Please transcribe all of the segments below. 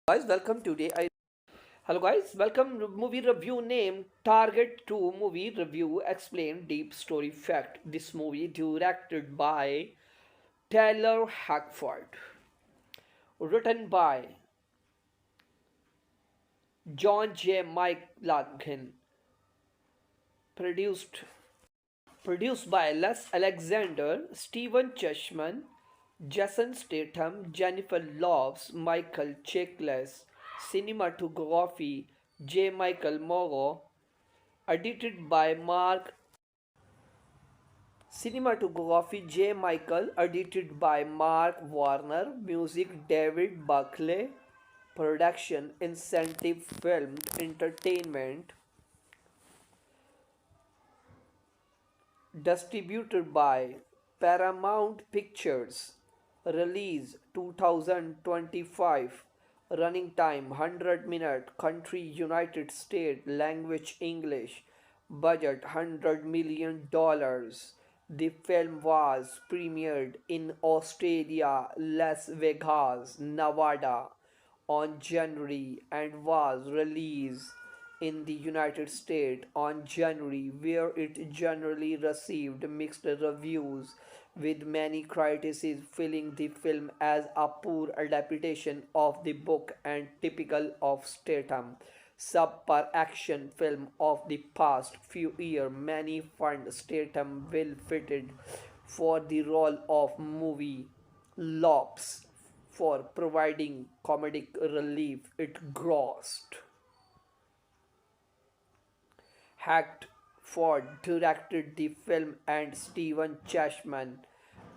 Guys, welcome today. Hello guys, welcome movie review name Target 2 movie review explain deep story fact. This movie directed by Taylor Hackford, written by John J. McLaughlin, produced produced by Les Alexander, Stephen Chessman, Jason Statham, Jennifer Lopez, Michael Chiklis, cinematography J. Michael Morrow, edited by Mark Cinematography J. Michael, edited by Mark Warner, music David Buckley, production Incentive Filmed Entertainment, distributed by Paramount Pictures, release 2025, running time 100 minute, country United States, language English, budget $100 million. The film was premiered in Australia, Las Vegas, Nevada on January and was released in the United States on January, where it generally received mixed reviews, with many critics feeling the film as a poor adaptation of the book and typical of Statham. Subpar action film of the past few years, many find Statham well fitted for the role of movie Lops for providing comedic relief it grossed. Hacked Ford directed the film and Stephen Chashman,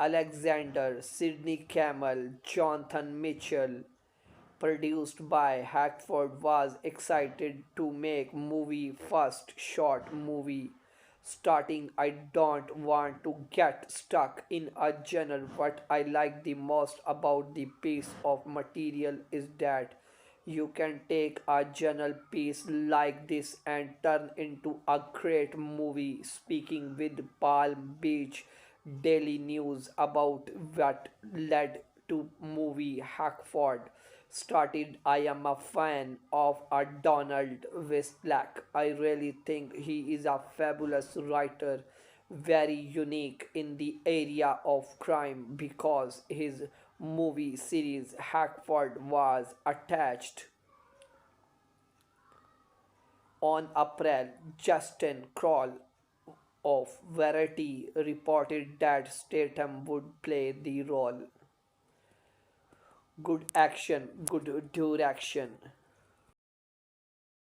Alexander, Sidney Campbell, Jonathan Mitchell, produced by Hackford, was excited to make movie first short movie starting. I don't want to get stuck in a genre. What I like the most about the piece of material is that you can take a journal piece like this and turn into a great movie. Speaking with Palm Beach Daily News about what led to movie Hackford started, I am a fan of a Donald Westlack. I really think he is a fabulous writer, very unique in the area of crime because his movie series Hackford was attached on April. Justin Kroll of Variety reported that Statham would play the role. Good action, good direction.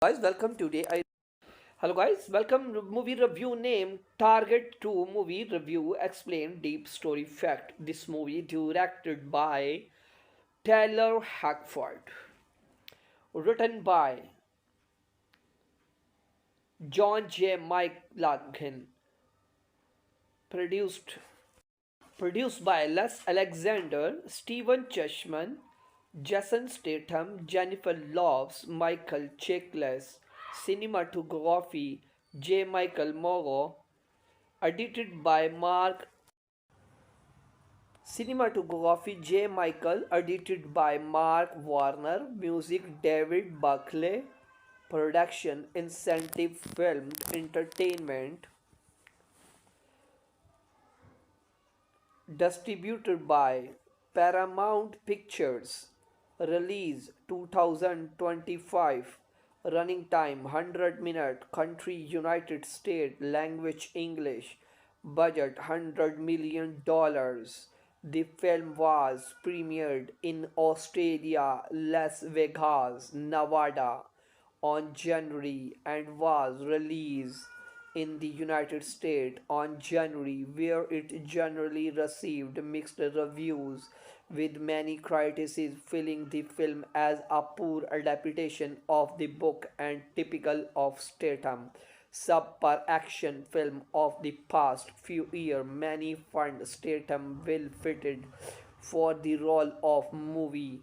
Guys, welcome today. Hello guys, welcome movie review name Target 2 movie review explain deep story fact. This movie directed by Taylor Hackford, written by John J. McLaughlin, produced produced by Les Alexander, Stephen Chessman, Jason Statham, Jennifer Lopez, Michael Chiklis, cinematography J. Michael Morrow, edited by Mark Cinematography J. Michael, edited by Mark Warner, music David Buckley, production Incentive Filmed Entertainment, distributed by Paramount Pictures, release 2025, running time 100 minute, country United States, language English, budget $100 million. The film was premiered in Australia, Las Vegas, Nevada on January and was released in the United States on January, where it generally received mixed reviews, with many critics feeling the film as a poor adaptation of the book and typical of Statham. Subpar action film of the past few years, many find Statham well fitted for the role of movie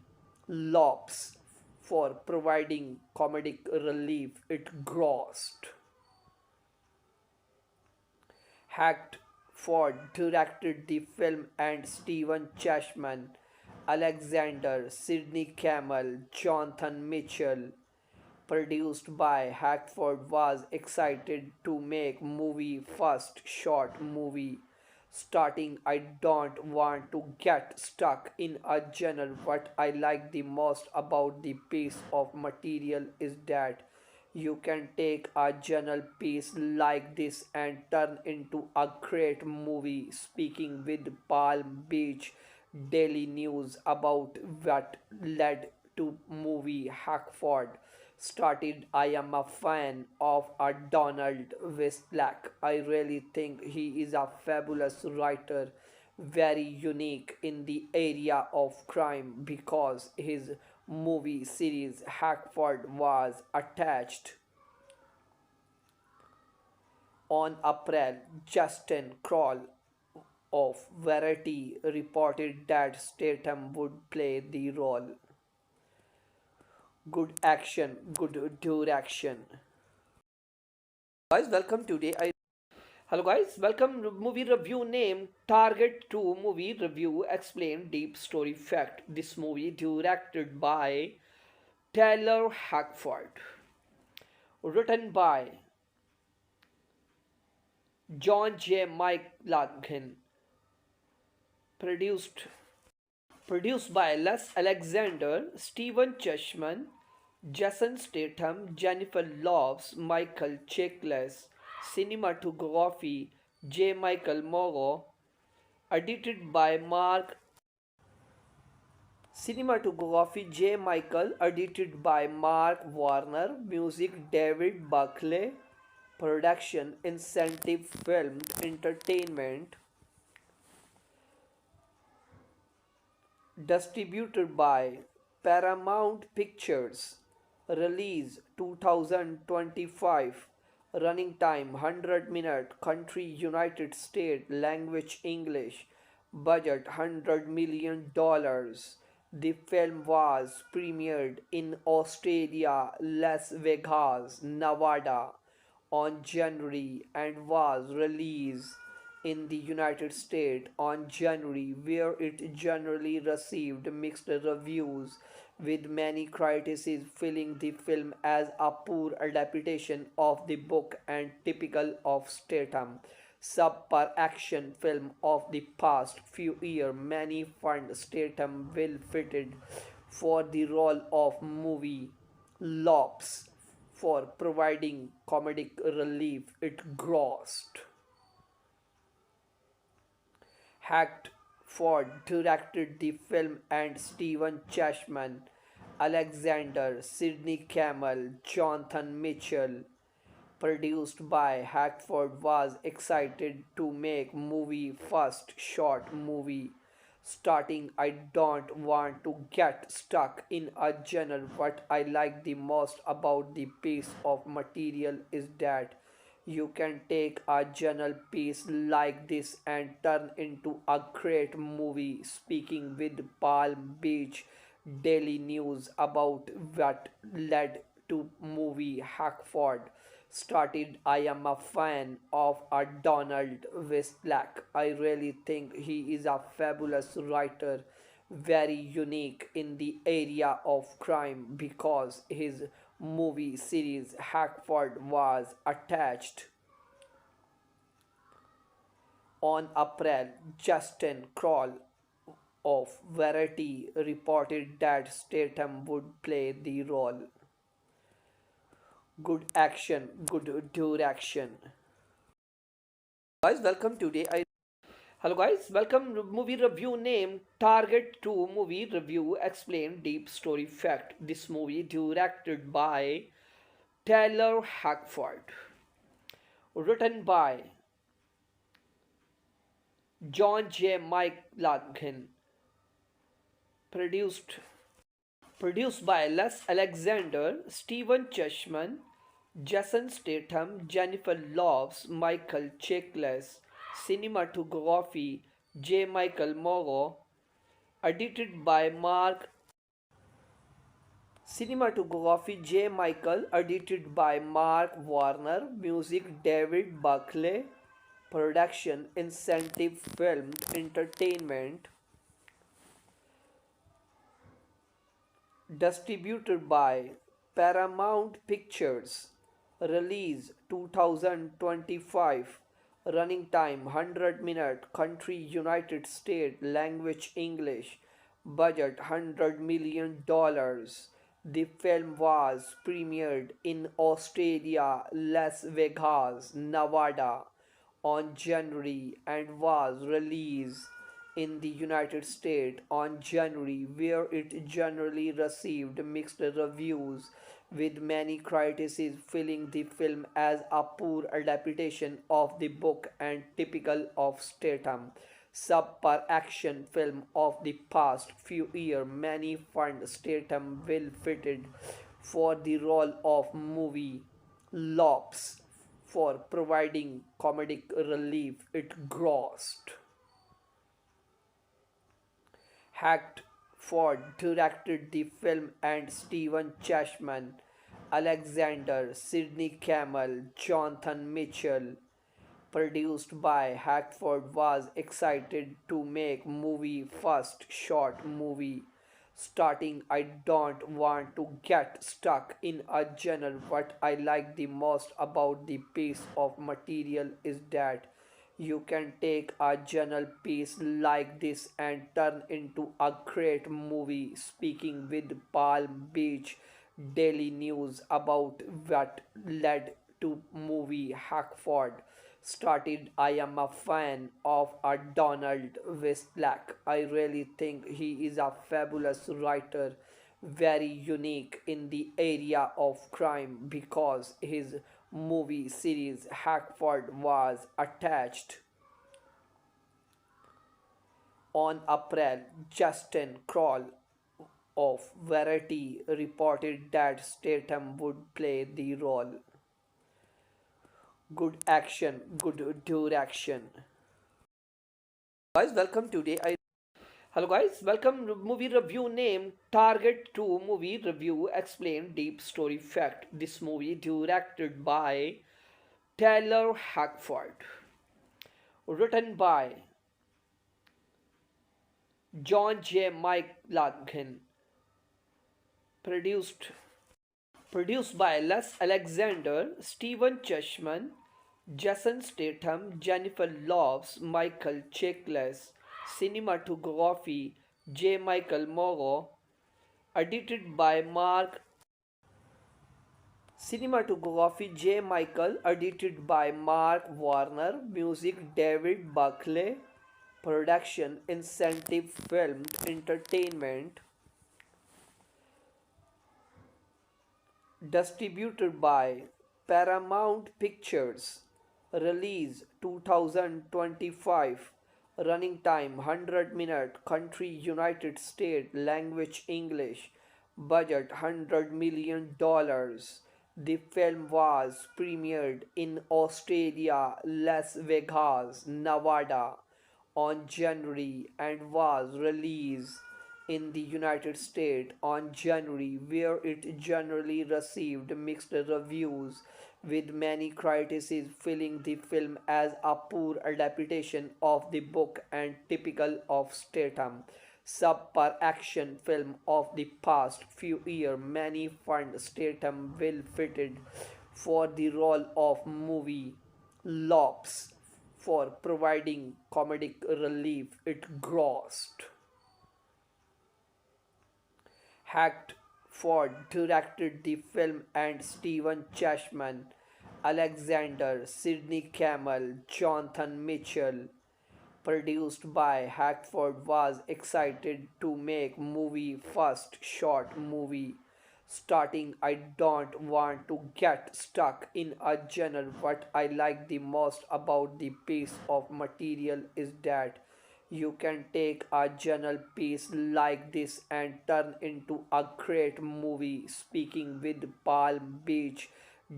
Lops for providing comedic relief it grossed. Hacked Ford directed the film and Stephen Chashman, Alexander, Sidney Campbell, Jonathan Mitchell, produced by Hackford, was excited to make movie first short movie starting. I don't want to get stuck in a genre. What I like the most about the piece of material is that you can take a journal piece like this and turn into a great movie. Speaking with Palm Beach Daily News about what led to movie Hackford started, I am a fan of a Donald Westlake. I really think he is a fabulous writer, very unique in the area of crime because his movie series Hackford was attached on April. Justin Kroll of Variety reported that Statham would play the role. Good action, good direction. Guys, welcome today. Hello guys, welcome movie review name Target 2 movie review explain deep story fact. This movie directed by Taylor Hackford, written by John J. McLaughlin, produced by Les Alexander, Stephen Chashman, Jason Statham, Jennifer Lopez, Michael Chiklis, cinematography J. Michael Morrow, edited by Mark cinematography J. Michael, edited by Mark Warner, music David Buckley, production Incentive Filmed Entertainment, distributed by Paramount Pictures, release 2025, running time 100 minute, country United States, language English, budget $100 million. The film was premiered in Australia, Las Vegas, Nevada on January and was released in the United States on January, where it generally received mixed reviews, with many critics feeling the film as a poor adaptation of the book and typical of Statham subpar action film of the past few years. Many find Statham well fitted for the role of movie Lops for providing comedic relief it grossed. Hacked Ford directed the film and Stephen Chashman, Alexander, Sidney Campbell, Jonathan Mitchell, produced by Hackford, was excited to make movie first short movie starting. I don't want to get stuck in a genre. What I like the most about the piece of material is that you can take a journal piece like this and turn into a great movie. Speaking with Palm Beach Daily News about what led to movie Hackford started, I am a fan of a Donald Westlake. I really think he is a fabulous writer, very unique in the area of crime because his movie series Hackford was attached on April. Justin Kroll of Variety reported that Statham would play the role. Good action, good direction. Guys, welcome today. Hello guys, welcome movie review name Target 2 movie review explain deep story fact. This movie directed by Taylor Hackford, written by John J. McLaughlin, produced by Les Alexander, Stephen Chashman, Jason Statham, Jennifer Lopez, Michael Chiklis, cinematography J. Michael Morrow, edited by Mark cinematography J. Michael, edited by Mark Warner, music David Buckley, production Incentive Filmed Entertainment, distributed by Paramount Pictures, release 2025, running time 100 minute, country United States, language English, budget $100 million. The film was premiered in Australia, Las Vegas, Nevada on January and was released in the United States on January, where it generally received mixed reviews, with many critics feeling the film as a poor adaptation of the book and typical of Statham subpar action film of the past few years. Many find Statham well fitted for the role of movie Lops for providing comedic relief it grossed. Hacked Ford directed the film and Stephen Chashman, Alexander, Sidney Campbell, Jonathan Mitchell produced by Hackford was excited to make movie first short movie starting. I don't want to get stuck in a genre. What I like the most about the piece of material is that you can take a journal piece like this and turn into a great movie. Speaking with Palm Beach Daily News about what led to movie Hackford started, I am a fan of a Donald Westlack. I really think he is a fabulous writer, very unique in the area of crime because his movie series Hackford was attached on April. Justin Kroll of Variety reported that Statham would play the role. Good action, good direction. Guys, welcome today. Hello guys, welcome movie review name Target 2 movie review explain deep story fact. This movie directed by Taylor Hackford, written by John J. McLaughlin, produced by Les Alexander, Stephen Chashman, Jason Statham, Jennifer Lopez, Michael Chiklis, cinematography J. Michael Morrow, edited by Mark Warner, music David Buckley, production Incentive Films Entertainment, distributed by Paramount Pictures, release 2025, running time 100 minute, country United States, language English, budget $100 million. The film was premiered in Australia, Las Vegas, Nevada on January and was released in the United States on January, where it generally received mixed reviews, with many critics feeling the film as a poor adaptation of the book and typical of Statham subpar action film of the past few years. Many find Statham well fitted for the role of movie Lops for providing comedic relief it grossed. Hacked Ford directed the film and Stephen Chashman, Alexander, Sidney Campbell, Jonathan Mitchell produced by Hackford was excited to make movie first short movie starting. I don't want to get stuck in a genre. What I like the most about the piece of material is that you can take a journal piece like this and turn into a great movie. Speaking with Palm Beach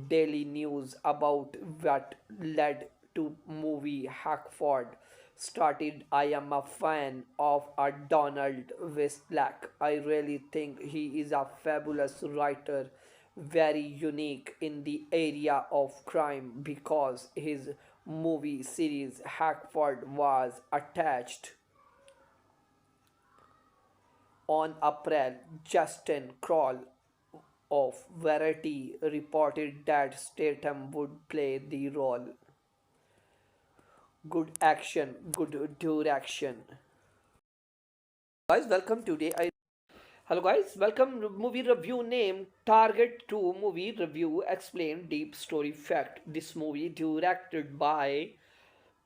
Daily News about what led to movie Hackford started, I am a fan of a Donald Westlack. I really think he is a fabulous writer, very unique in the area of crime because his movie series Hackford was attached On April, Justin Kroll of Variety reported that Statham would play the role. Good action, good direction. Guys, welcome today. Hello guys, welcome to movie review named Target 2 movie review explain deep story fact. This movie directed by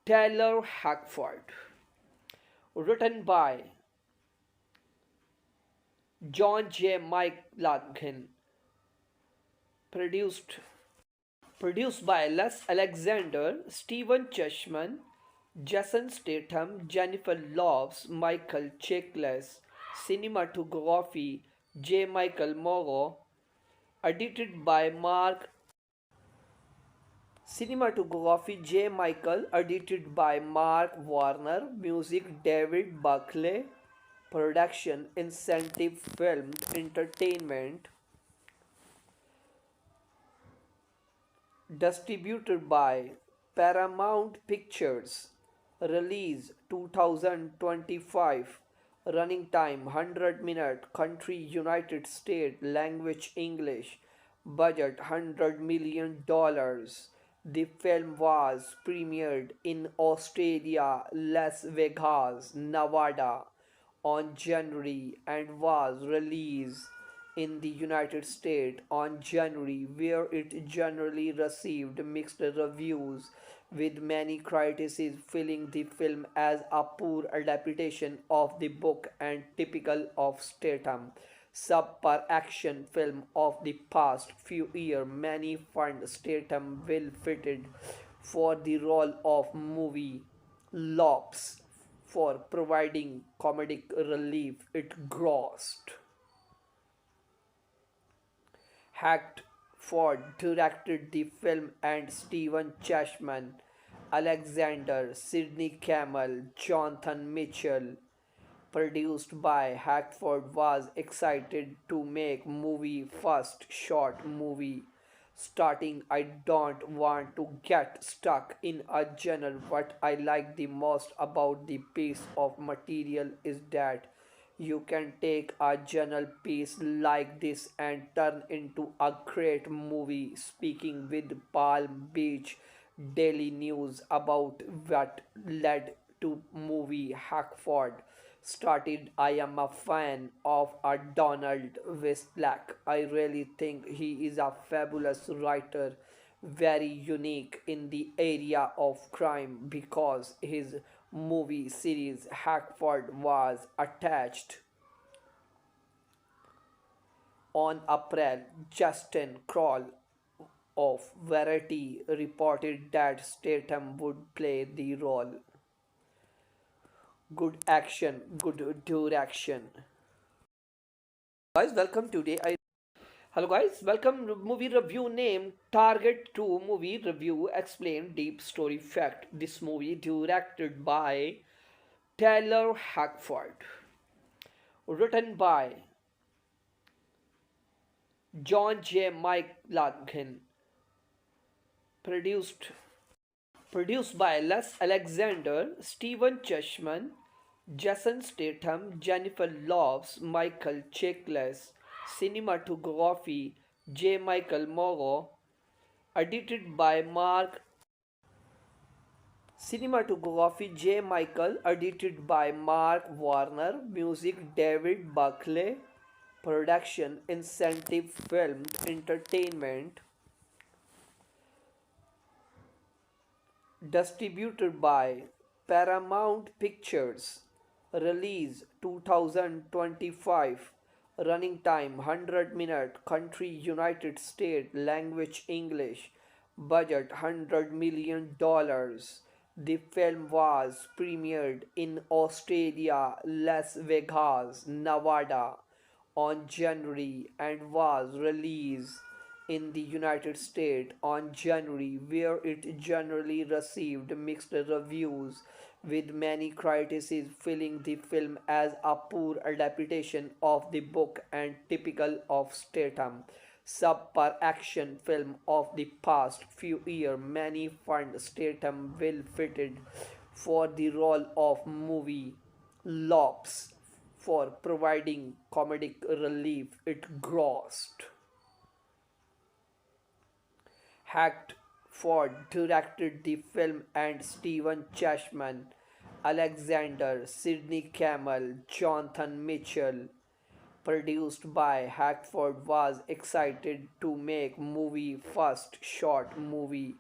Taylor Hackford, written by John J. McLaughlin, produced produced by Les Alexander, Stephen Chessman, Jason Statham, Jennifer Lopez, Michael Chiklis, cinematography J. Michael Morrow, edited by Mark Cinematography J. Michael, edited by Mark Warner, music David Buckley, production Incentive Film Entertainment, distributed by Paramount Pictures, release 2025, running time 100 minute, country United States, language English, budget $100 million. The film was premiered in Australia, Las Vegas, Nevada on January and was released in the United States on January, where it generally received mixed reviews, with many critics feeling the film as a poor adaptation of the book and typical of Statham. Subpar action film of the past few years, many find Statham well fitted for the role of movie Lops for providing comedic relief it grossed. Hacked Ford directed the film and Stephen Chashman, Alexander, Sidney Campbell, Jonathan Mitchell, produced by Hackford, was excited to make movie first short movie starting. I don't want to get stuck in a genre. What I like the most about the piece of material is that you can take a journal piece like this and turn into a great movie. Speaking with Palm Beach Daily News about what led to movie Hackford started, I am a fan of a Donald Westlack. I really think he is a fabulous writer, very unique in the area of crime because his movie series Hackford was attached. On April, Justin Kroll of Variety reported that Statham would play the role. Good action, good direction. Guys, welcome today. Hello guys, welcome to movie review named Target 2 movie review explain deep story fact. This movie directed by Taylor Hackford, written by John J. McLaughlin, produced produced by Les Alexander, Stephen Chessman, Jason Statham, Jennifer Lopez, Michael Chiklis, cinematography J. Michael Morrow, edited by Mark Cinematography J. Michael, edited by Mark Warner, music David Buckley, production Incentive Film Entertainment, distributed by Paramount Pictures, release 2025, running time 100 minute, country United States, language English, budget $100 million. The film was premiered in Australia, Las Vegas, Nevada on January and was released in the United States on January, where it generally received mixed reviews, with many critics feeling the film as a poor adaptation of the book and typical of Statham. Subpar action film of the past few years, many find Statham well fitted for the role of movie Lops for providing comedic relief it grossed. Hacked Ford directed the film and Stephen Chashman, Alexander, Sidney Campbell, Jonathan Mitchell, produced by Hackford, was excited to make movie first short movie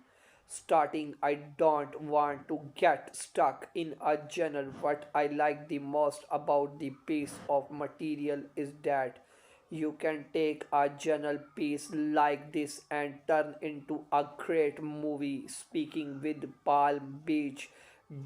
starting. I don't want to get stuck in a genre. What I like the most about the piece of material is that you can take a journal piece like this and turn into a great movie. Speaking with Palm Beach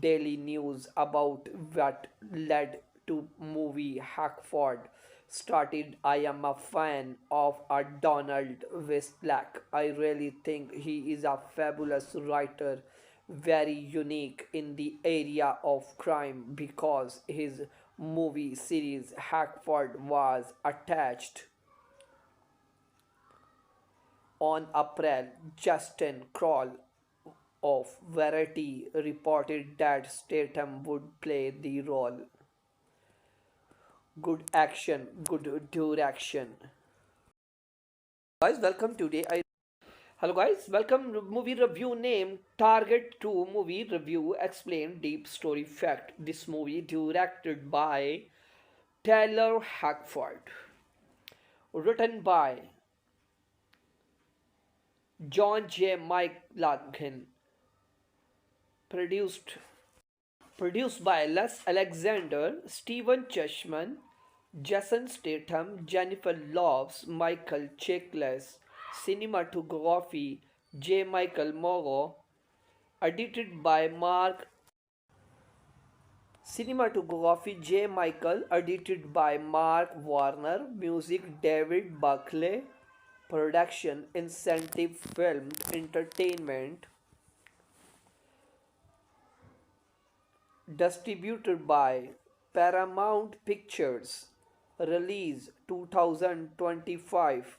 Daily News about what led to movie Hackford started, I am a fan of a Donald Westlack. I really think he is a fabulous writer, very unique in the area of crime because his movie series Hackford was attached on April. Justin Kroll of Variety reported that Statham would play the role. Good action, good direction. Guys, welcome today. Hello guys, welcome movie review name Target 2 movie review explain deep story fact. This movie directed by Taylor Hackford, written by John J. McLaughlin, produced by Les Alexander, Stephen Chashman, Jason Statham, Jennifer Lopez, Michael Chiklis, cinematography J. Michael Morrow, edited by Mark Cinematography J. Michael, edited by Mark Warner, music David Buckley, production Incentive Films Entertainment, distributed by Paramount Pictures, release 2025,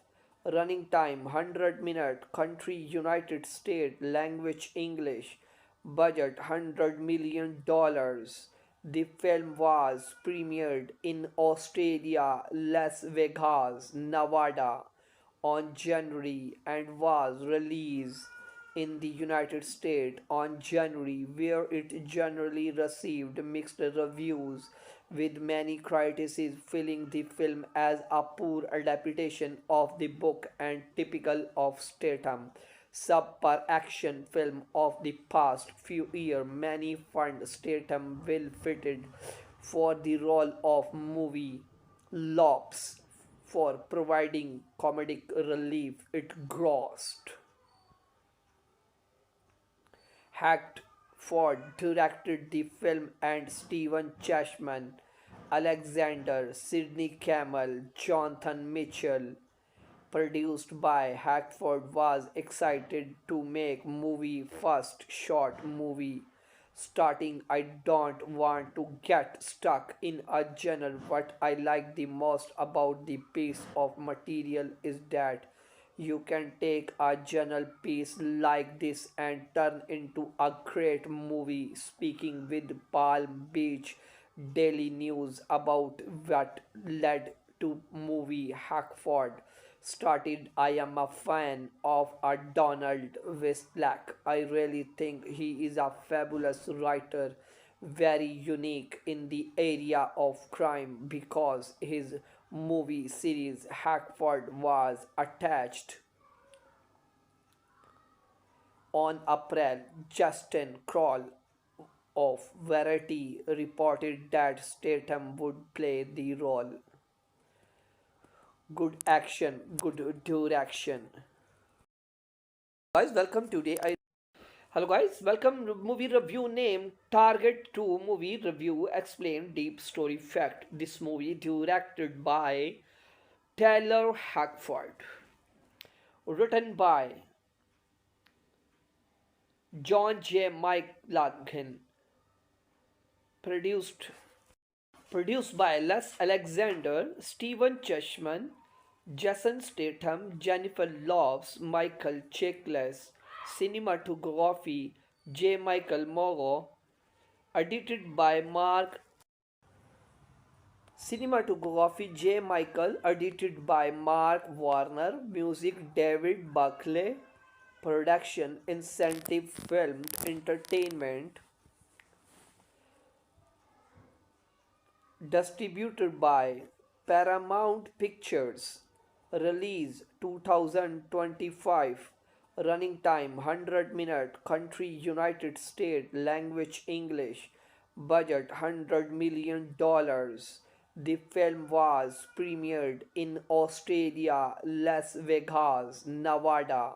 running time 100 minute, country United States, language English, budget $100 million. The film was premiered in Australia, Las Vegas, Nevada on January and was released in the United States on January, where it generally received mixed reviews, with many critics feeling the film as a poor adaptation of the book and typical of Statham subpar action film of the past few years. Many find Statham well fitted for the role of movie Lops for providing comedic relief it grossed. Hacked Ford directed the film and Stephen Chashman, Alexander, Sidney Campbell, Jonathan Mitchell, produced by Hackford, was excited to make movie first short movie starting. I don't want to get stuck in a genre. What I like the most about the piece of material is that you can take a journal piece like this and turn into a great movie. Speaking with Palm Beach Daily News about what led to movie Hackford started, I am a fan of a Donald Westlack. I really think he is a fabulous writer, very unique in the area of crime because his movie series Hackford was attached on April. Justin Kroll of Variety reported that Statham would play the role. Good action, good direction. Guys, welcome today. Hello guys, welcome movie review name Target 2 movie review explain deep story fact. This movie directed by Taylor Hackford, written by John J. McLaughlin, produced by Les Alexander, Stephen Chashman, Jason Statham, Jennifer Lopez, Michael Chiklis, cinematography J. Michael Morrow, edited by Mark Cinematography J. Michael, edited by Mark Warner, music David Buckley, production Incentive Filmed Entertainment, distributed by Paramount Pictures, release 2025, running time 100 minute, country United States, language English, budget $100 million. The film was premiered in Australia, Las Vegas, Nevada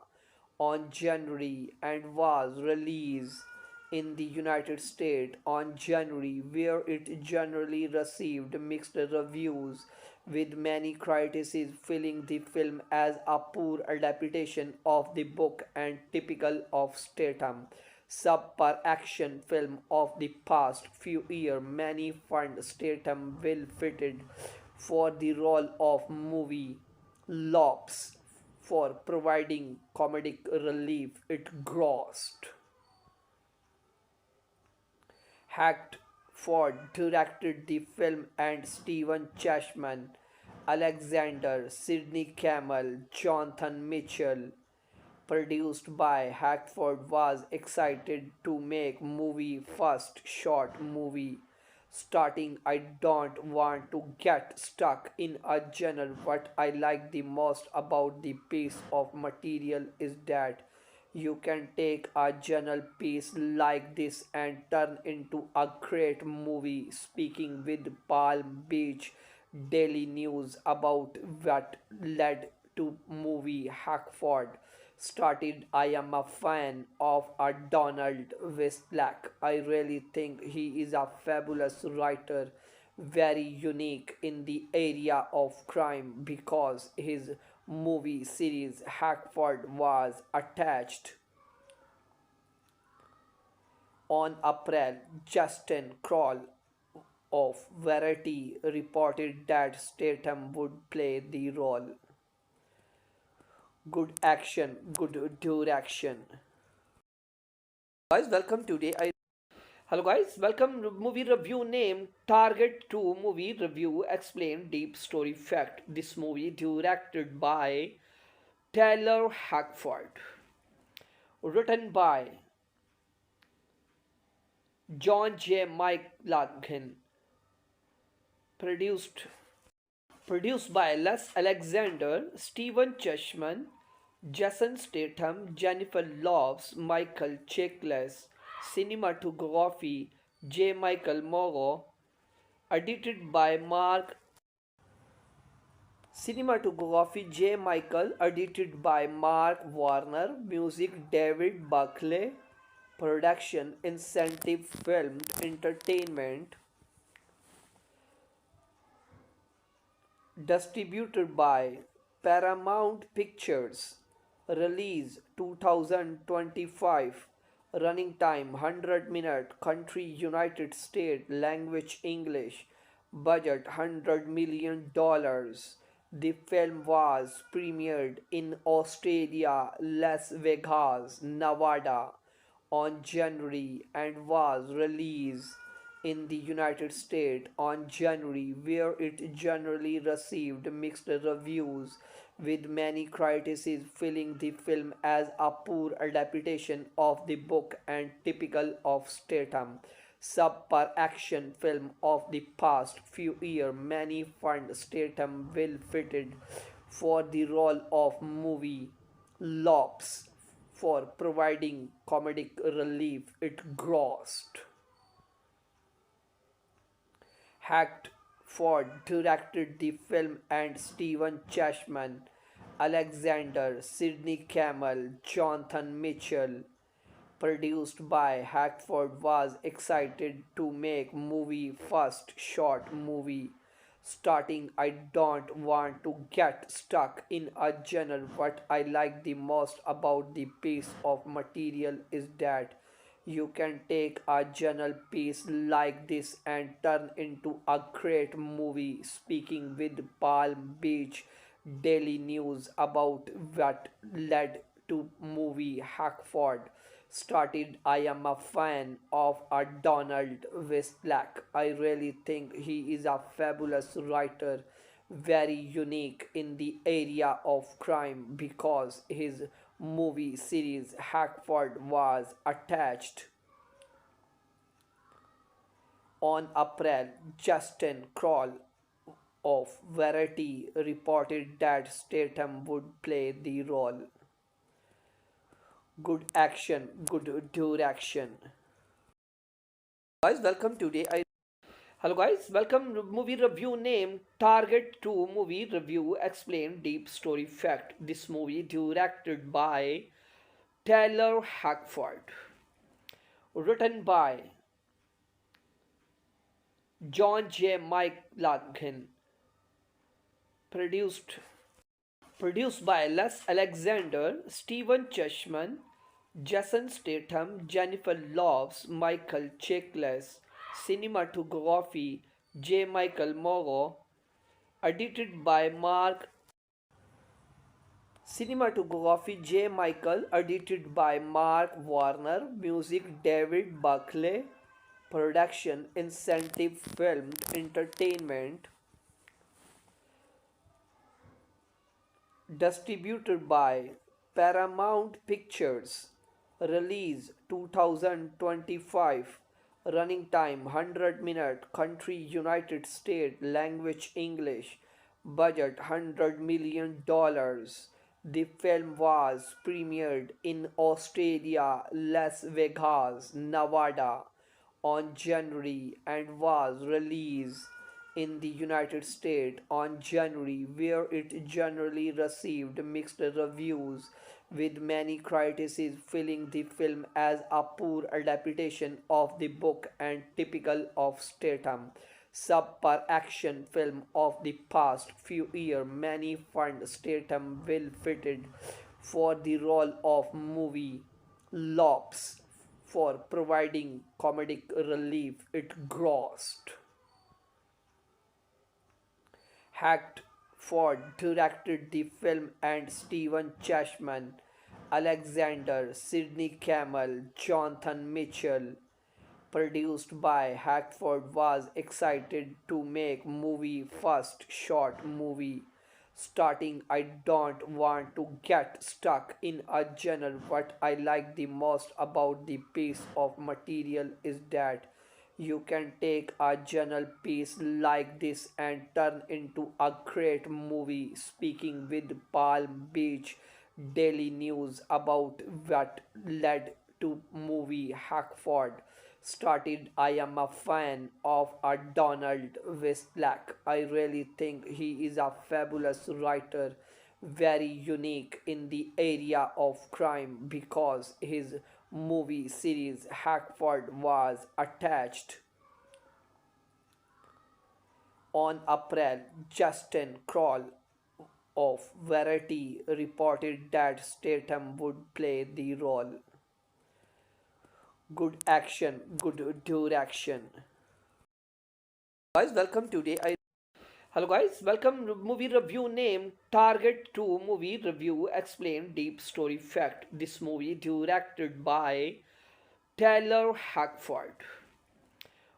on January and was released in the United States on January, where it generally received mixed reviews, with many critics feeling the film as a poor adaptation of the book and typical of Statham. Subpar action film of the past few years, many find Statham well fitted for the role of movie Lops for providing comedic relief it grossed. Hacked Ford directed the film and Stephen Chashman, Alexander, Sidney Campbell, Jonathan Mitchell, produced by Hackford, was excited to make movie first short movie starting. I don't want to get stuck in a genre. What I like the most about the piece of material is that you can take a journal piece like this and turn into a great movie. Speaking with Palm Beach Daily News about what led to movie Hackford started, I am a fan of a Donald Westlack. I really think he is a fabulous writer, very unique in the area of crime because his movie series Hackford was attached on April. Justin Kroll of Variety reported that Statham would play the role. Good action, good direction. Guys, welcome today. Hello guys, welcome movie review name Target 2 movie review explain deep story fact. This movie directed by Taylor Hackford, written by John J. McLaughlin, produced produced by Les Alexander, Stephen Chashman, Jason Statham, Jennifer Lopez, Michael Chiklis, cinematography J. Michael Moore, edited by Mark Cinematography J. Michael, edited by Mark Warner, music David Buckley, production Incentive Filmed Entertainment, distributed by Paramount Pictures, release 2025, running time 100 minute, country United States, language English, budget $100 million. The film was premiered in Australia, Las Vegas, Nevada on January and was released in the United States on January, where it generally received mixed reviews, with many critics feeling the film as a poor adaptation of the book and typical of Statham. Subpar action film of the past few years, many find Statham well fitted for the role of movie Lops for providing comedic relief it grossed. Hacked Ford directed the film and Stephen Chashman, Alexander, Sidney Campbell, Jonathan Mitchell, produced by Hackford, was excited to make movie first short movie starting. I don't want to get stuck in a genre. What I like the most about the piece of material is that you can take a journal piece like this and turn into a great movie. Speaking with Palm Beach Daily News about what led to movie Hackford started. I am a fan of a Donald Westlack. I really think he is a fabulous writer, very unique in the area of crime because his movie series Hackford was attached. On April, Justin Kroll of Variety reported that Statham would play the role. Good action, good direction. Guys, welcome today. Hello guys, welcome movie review name Target 2 movie review explain deep story fact. This movie directed by Taylor Hackford, written by John J. McLaughlin, produced produced by Les Alexander, Stephen Chessman, Jason Statham, Jennifer Lopez, Michael Chiklis, cinematography J. Michael Morrow, edited by Mark cinematography J. Michael, edited by Mark Warner, music David Buckley, production Incentive Filmed Entertainment, distributed by Paramount Pictures, release 2025, running time 100 minute, country United States, language English, budget $100 million. The film was premiered in Australia, Las Vegas, Nevada on January and was released in the United States on January, where it generally received mixed reviews, with many critics feeling the film as a poor adaptation of the book and typical of Statham. Subpar action film of the past few years, many find Statham well fitted for the role of movie Lops for providing comedic relief it grossed. Hacked Ford directed the film and Stephen Chashman, Alexander, Sidney Campbell, Jonathan Mitchell, produced by Hackford, was excited to make movie first short movie starting. I don't want to get stuck in a genre. What I like the most about the piece of material is that you can take a journal piece like this and turn into a great movie. Speaking with Palm Beach Daily News about what led to movie Hackford started. I am a fan of a Donald Westlack. I really think he is a fabulous writer, very unique in the area of crime because his movie series Hackford was attached. On April, Justin Kroll of Variety reported that Statham would play the role. Good action, good direction. Guys, welcome today. Hello guys, welcome movie review name Target 2 movie review explain deep story fact. This movie directed by Taylor Hackford,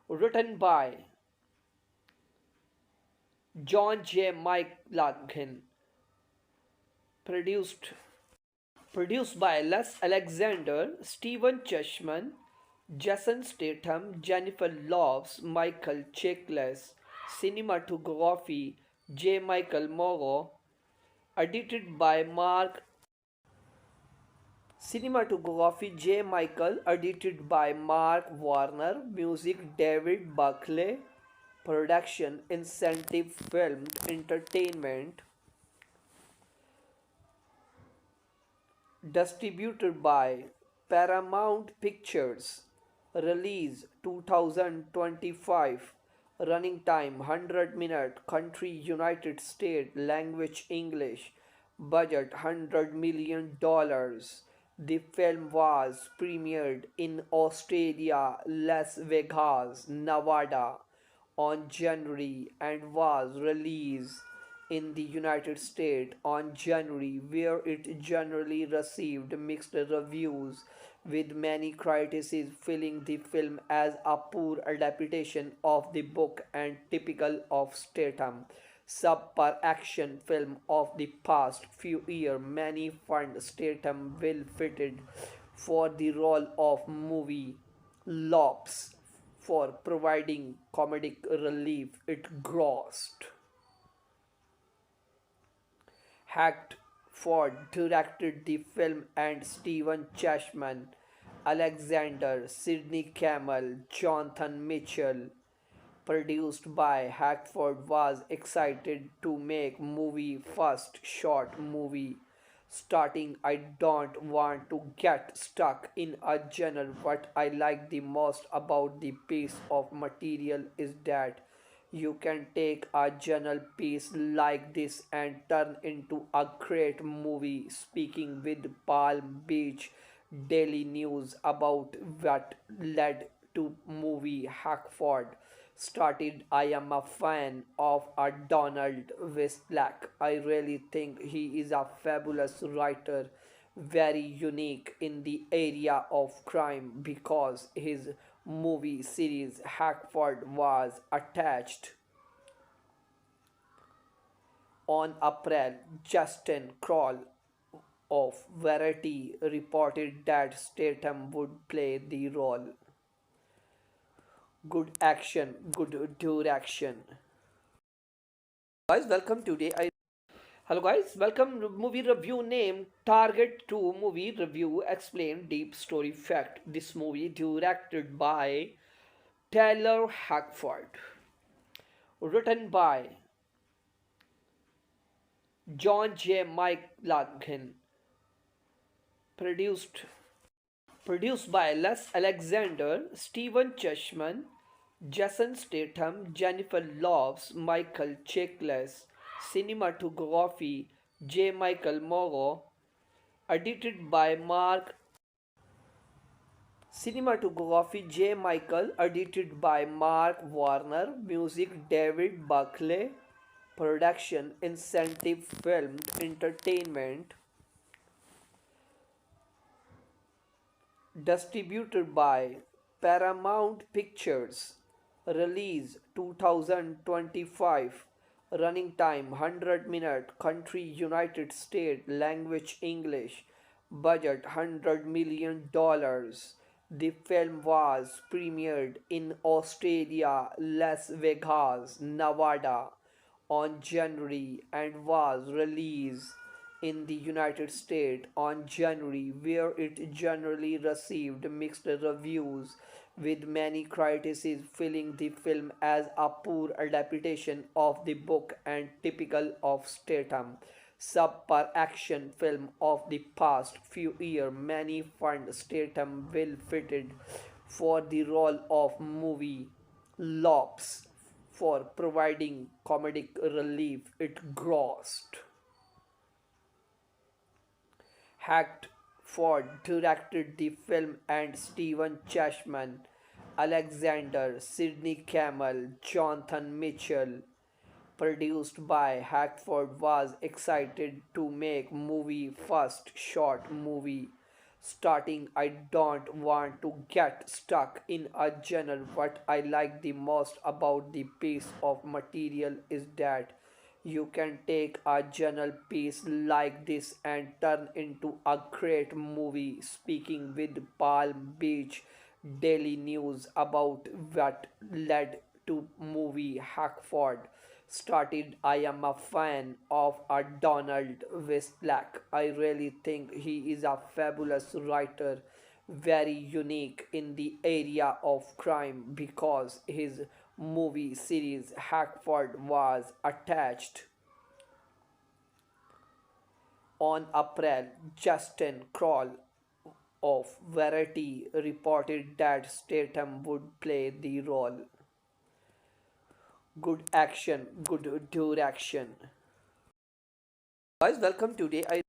written by John J. McLaughlin, produced produced by Les Alexander, Stephen Chessman, Jason Statham, Jennifer Lopez, Michael Chiklis, cinematography J. Michael Morrow, edited by Mark cinematography J. Michael, edited by Mark Warner, music David Buckley, production Incentive Filmed Entertainment, distributed by Paramount Pictures, release 2025, running time 100 minute, country United States, language English, budget $100 million. The film was premiered in Australia, Las Vegas, Nevada on January and was released in the United States on January, where it generally received mixed reviews, with many critics feeling the film as a poor adaptation of the book and typical of Statham. Subpar action film of the past few years, many find Statham well fitted for the role of movie Lops for providing comedic relief it grossed. Hacked Ford directed the film and Stephen Chashman, Alexander, Sidney Campbell, Jonathan Mitchell, produced by Hackford, was excited to make movie first short movie starting. I don't want to get stuck in a genre. What I like the most about the piece of material is that you can take a journal piece like this and turn into a great movie. Speaking with Palm Beach Daily News about what led to movie Hackford started, I am a fan of a Donald Westlack. I really think he is a fabulous writer, very unique in the area of crime because his movie series Hackford was attached on April. Justin Kroll of Variety reported that Statham would play the role. Good action, good direction. Guys, welcome today. Hello guys, welcome movie review name Target 2 movie review explain deep story fact. This movie directed by Taylor Hackford, written by John J. McLaughlin, produced produced by Les Alexander, Stephen Chashman, Jason Statham, Jennifer Lopez, Michael Chiklis, cinematography J. Michael Morrow, edited by Mark cinematography J. Michael, edited by Mark Warner, music David Buckley, production Incentive Filmed Entertainment, distributed by Paramount Pictures, release 2025, running time 100 minute, country United States, language English, budget $100 million. The film was premiered in Australia, Las Vegas, Nevada on January and was released in the United States on January, where it generally received mixed reviews, with many critics feeling the film as a poor adaptation of the book and typical of Statham. Subpar action film of the past few years, many find Statham well fitted for the role of movie Lops for providing comedic relief it grossed. Hacked Ford directed the film and Stephen Chashman, Alexander, Sidney Campbell, Jonathan Mitchell, produced by Hackford, was excited to make movie first short movie starting. I don't want to get stuck in a genre. What I like the most about the piece of material is that you can take a journal piece like this and turn into a great movie. Speaking with Palm Beach Daily News about what led to movie Hackford started, I am a fan of a Donald Westlack. I really think he is a fabulous writer, very unique in the area of crime because his movie series Hackford was attached on April. Justin Kroll of Variety reported that Statham would play the role. Good action, good direction. Guys, welcome today.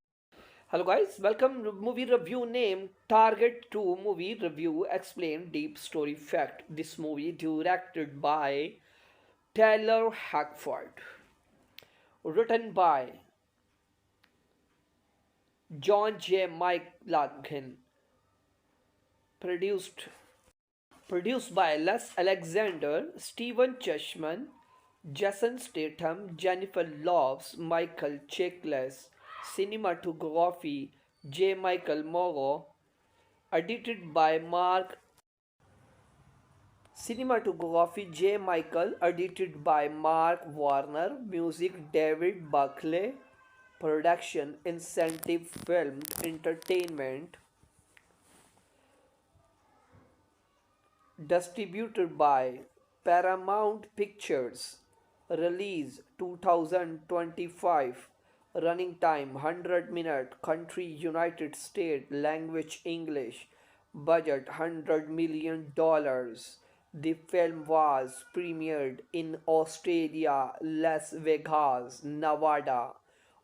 Hello guys, welcome movie review name Target 2 movie review explain deep story fact. This movie directed by Taylor Hackford, written by John J. McLaughlin, produced produced by Les Alexander, Stephen Chashman, Jason Statham, Jennifer Lopez, Michael Chiklis, cinematography J. Michael Morrow, edited by Mark Cinematography J. Michael, edited by Mark Warner, music David Buckley, production Incentive Filmed Entertainment, distributed by Paramount Pictures, release 2025, running time 100 minute, country United States, language English, budget $100 million. The film was premiered in Australia, Las Vegas, Nevada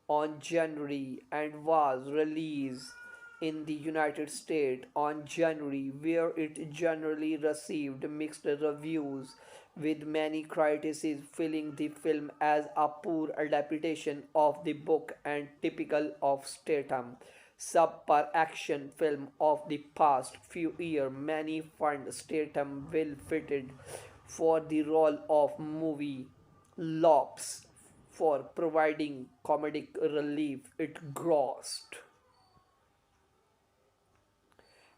on January and was released in the United States on January, where it generally received mixed reviews, with many critics feeling the film as a poor adaptation of the book and typical of Statham. Subpar action film of the past few years, many find Statham well fitted for the role of movie Lops for providing comedic relief it grossed.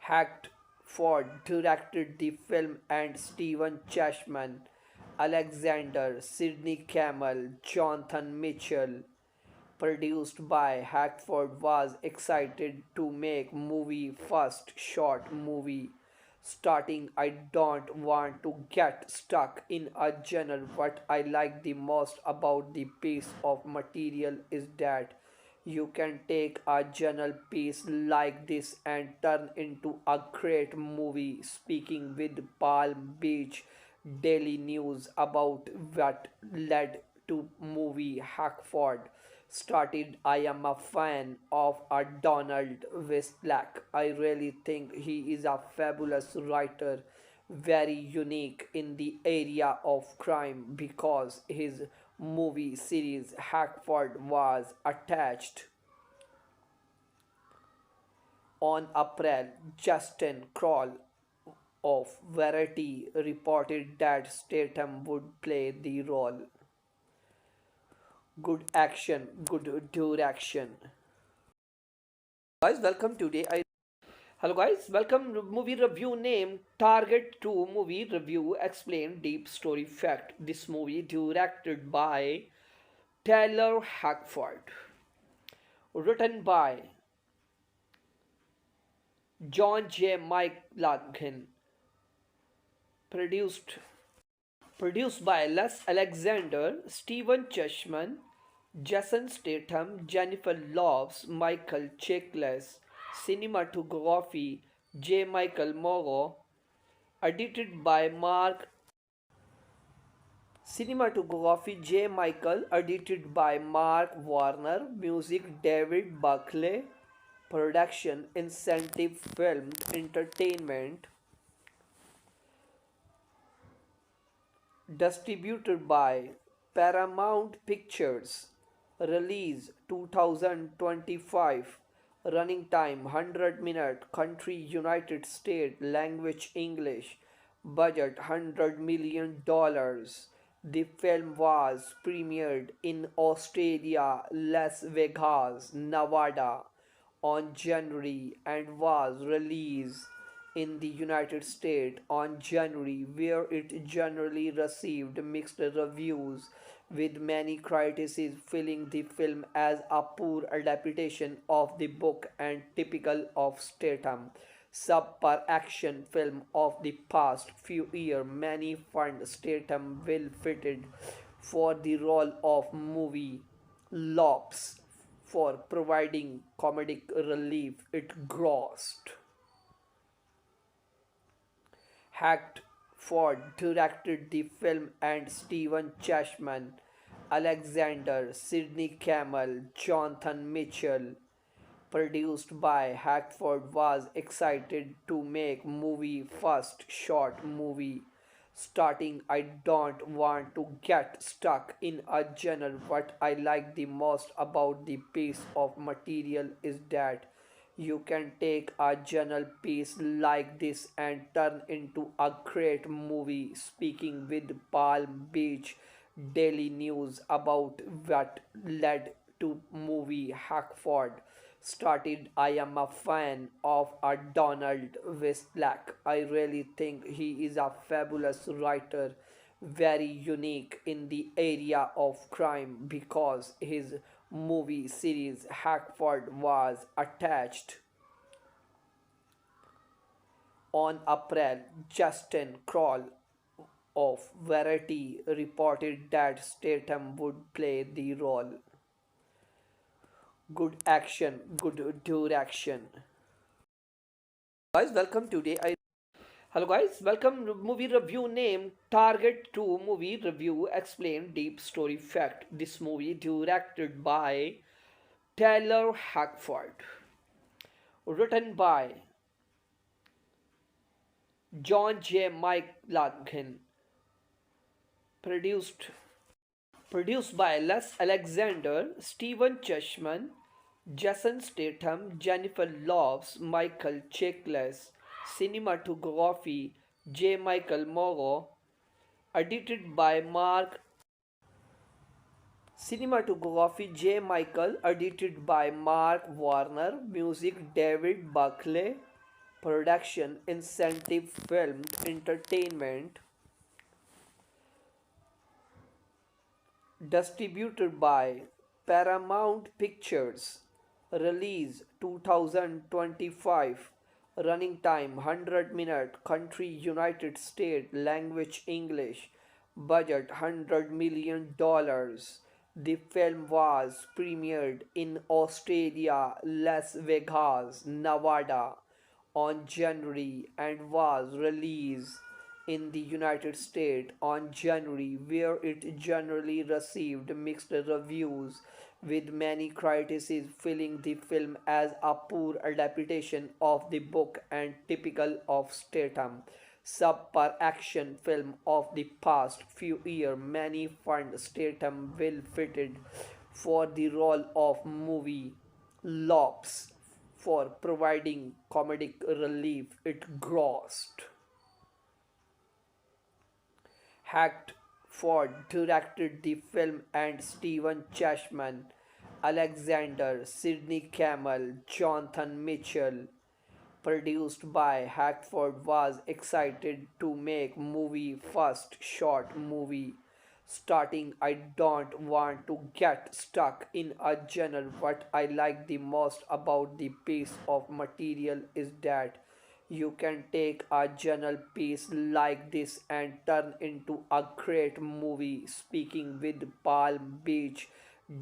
Hacked Ford directed the film and Stephen Chashman, Alexander, Sidney Campbell, Jonathan Mitchell, produced by Hackford, was excited to make movie first short movie starting. I don't want to get stuck in a genre. What I like the most about the piece of material is that you can take a journal piece like this and turn into a great movie. Speaking with Palm Beach Daily News about what led to movie Hackford started, I am a fan of a Donald Westlack. I really think he is a fabulous writer, very unique in the area of crime because his movie series Hackford was attached on April. Justin Kroll of Variety reported that Statham would play the role. Good action, good direction. Guys, welcome today. Hello guys, welcome movie review name Target 2 movie review explain deep story fact. This movie directed by Taylor Hackford, written by John J. McLaughlin, produced produced by Les Alexander, Stephen Chashman, Jason Statham, Jennifer Lopez, Michael Chiklis, cinematography J. Michael Morrow, edited by Mark Cinematography J. Michael, edited by Mark Warner, music David Buckley, production Incentive Filmed Entertainment, distributed by Paramount Pictures, release 2025, running time 100 minute, country United States, language English, budget $100 million. The film was premiered in Australia, Las Vegas, Nevada on January and was released in the United States on January, where it generally received mixed reviews, with many critics feeling the film as a poor adaptation of the book and typical of Statham. Subpar action film of the past few years, many find Statham well fitted for the role of movie Lops for providing comedic relief it grossed. Hacked Ford directed the film and Stephen Chashman, Alexander, Sidney Campbell, Jonathan Mitchell, produced by Hackford, was excited to make movie first short movie Starting, I don't want to get stuck in a genre. What I like the most about the piece of material is that you can take a journal piece like this and turn into a great movie. Speaking with Palm Beach Daily News about what led to movie Hackford started. I am a fan of a Donald Westlack. I really think he is a fabulous writer, very unique in the area of crime because his movie series Hackford was attached on April. Justin Kroll of Variety reported that Statham would play the role. Good action, good direction. Guys, welcome today. Hello guys, welcome movie review name Target 2 movie review explain deep story fact. This movie directed by Taylor Hackford, written by John J. McLaughlin, produced produced by Les Alexander, Stephen Chashman, Jason Statham, Jennifer Lopez, Michael Chiklis, cinematography J. Michael Morrow, edited by Mark Cinematography J. Michael, edited by Mark Warner, music David Buckley, production Incentive Film Entertainment, distributed by Paramount Pictures, release 2025, running time 100 minute, country United States, language English, budget $100 million. The film was premiered in Australia, Las Vegas, Nevada on January and was released in the United States on January, where it generally received mixed reviews, with many critics feeling the film as a poor adaptation of the book and typical of Statham subpar action film of the past few years. Many find Statham well fitted for the role of movie Lops for providing comedic relief it grossed. Hacked Ford directed the film and Stephen Chashman, Alexander, Sidney Campbell, Jonathan Mitchell, produced by Hackford, was excited to make movie first short movie. Starting, I don't want to get stuck in a genre. What I like the most about the piece of material is that you can take a journal piece like this and turn into a great movie. Speaking with Palm Beach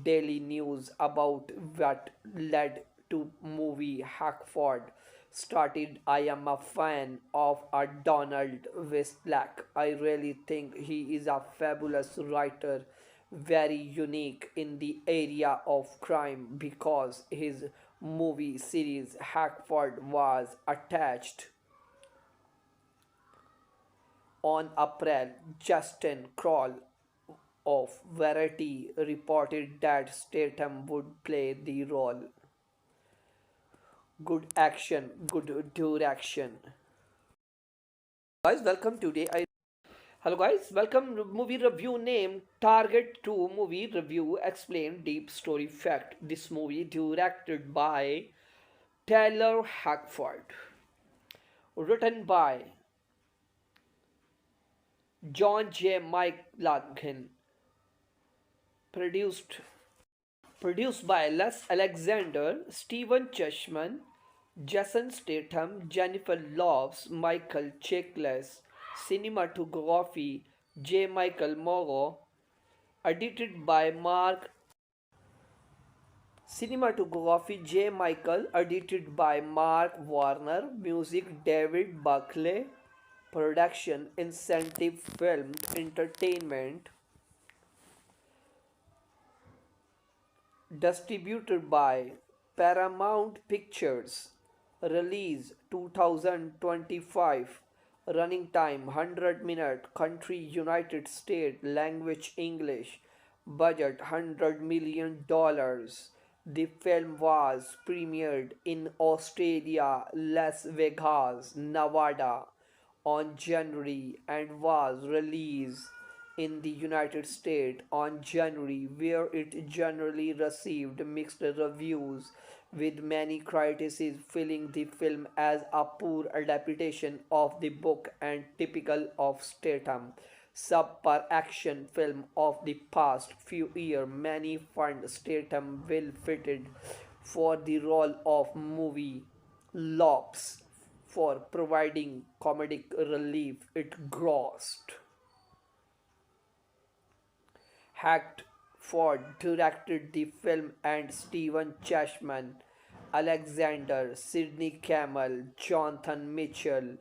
Daily News about what led to movie Hackford started. I am a fan of a Donald Westlack. I really think he is a fabulous writer, very unique in the area of crime because his movie series Hackford was attached on April. Justin Kroll of Variety reported that Statham would play the role. Good action, good direction. Guys, welcome today. Hello guys, welcome movie review name Target 2 movie review explain deep story fact. This movie directed by Taylor Hackford, written by John J. McLaughlin, produced produced by Les Alexander, Stephen Chashman, Jason Statham, Jennifer Lopez, Michael Chiklis, cinematography J. Michael Morrow, edited by Mark Cinematography J. Michael, edited by Mark Warner, music David Buckley, production Incentive Film Entertainment, distributed by Paramount Pictures, release 2025, Running time 100 minute. Country United States. Language English. Budget $100 million. The film was premiered in Australia, Las Vegas, Nevada on January and was released in the United States on January, where it generally received mixed reviews, with many critics feeling the film as a poor adaptation of the book and typical of Statham. Subpar action film of the past few years, many find Statham well fitted for the role of movie Lops for providing comedic relief it grossed. Hacked Ford directed the film and Stephen Chashman, Alexander, Sidney Campbell, Jonathan Mitchell,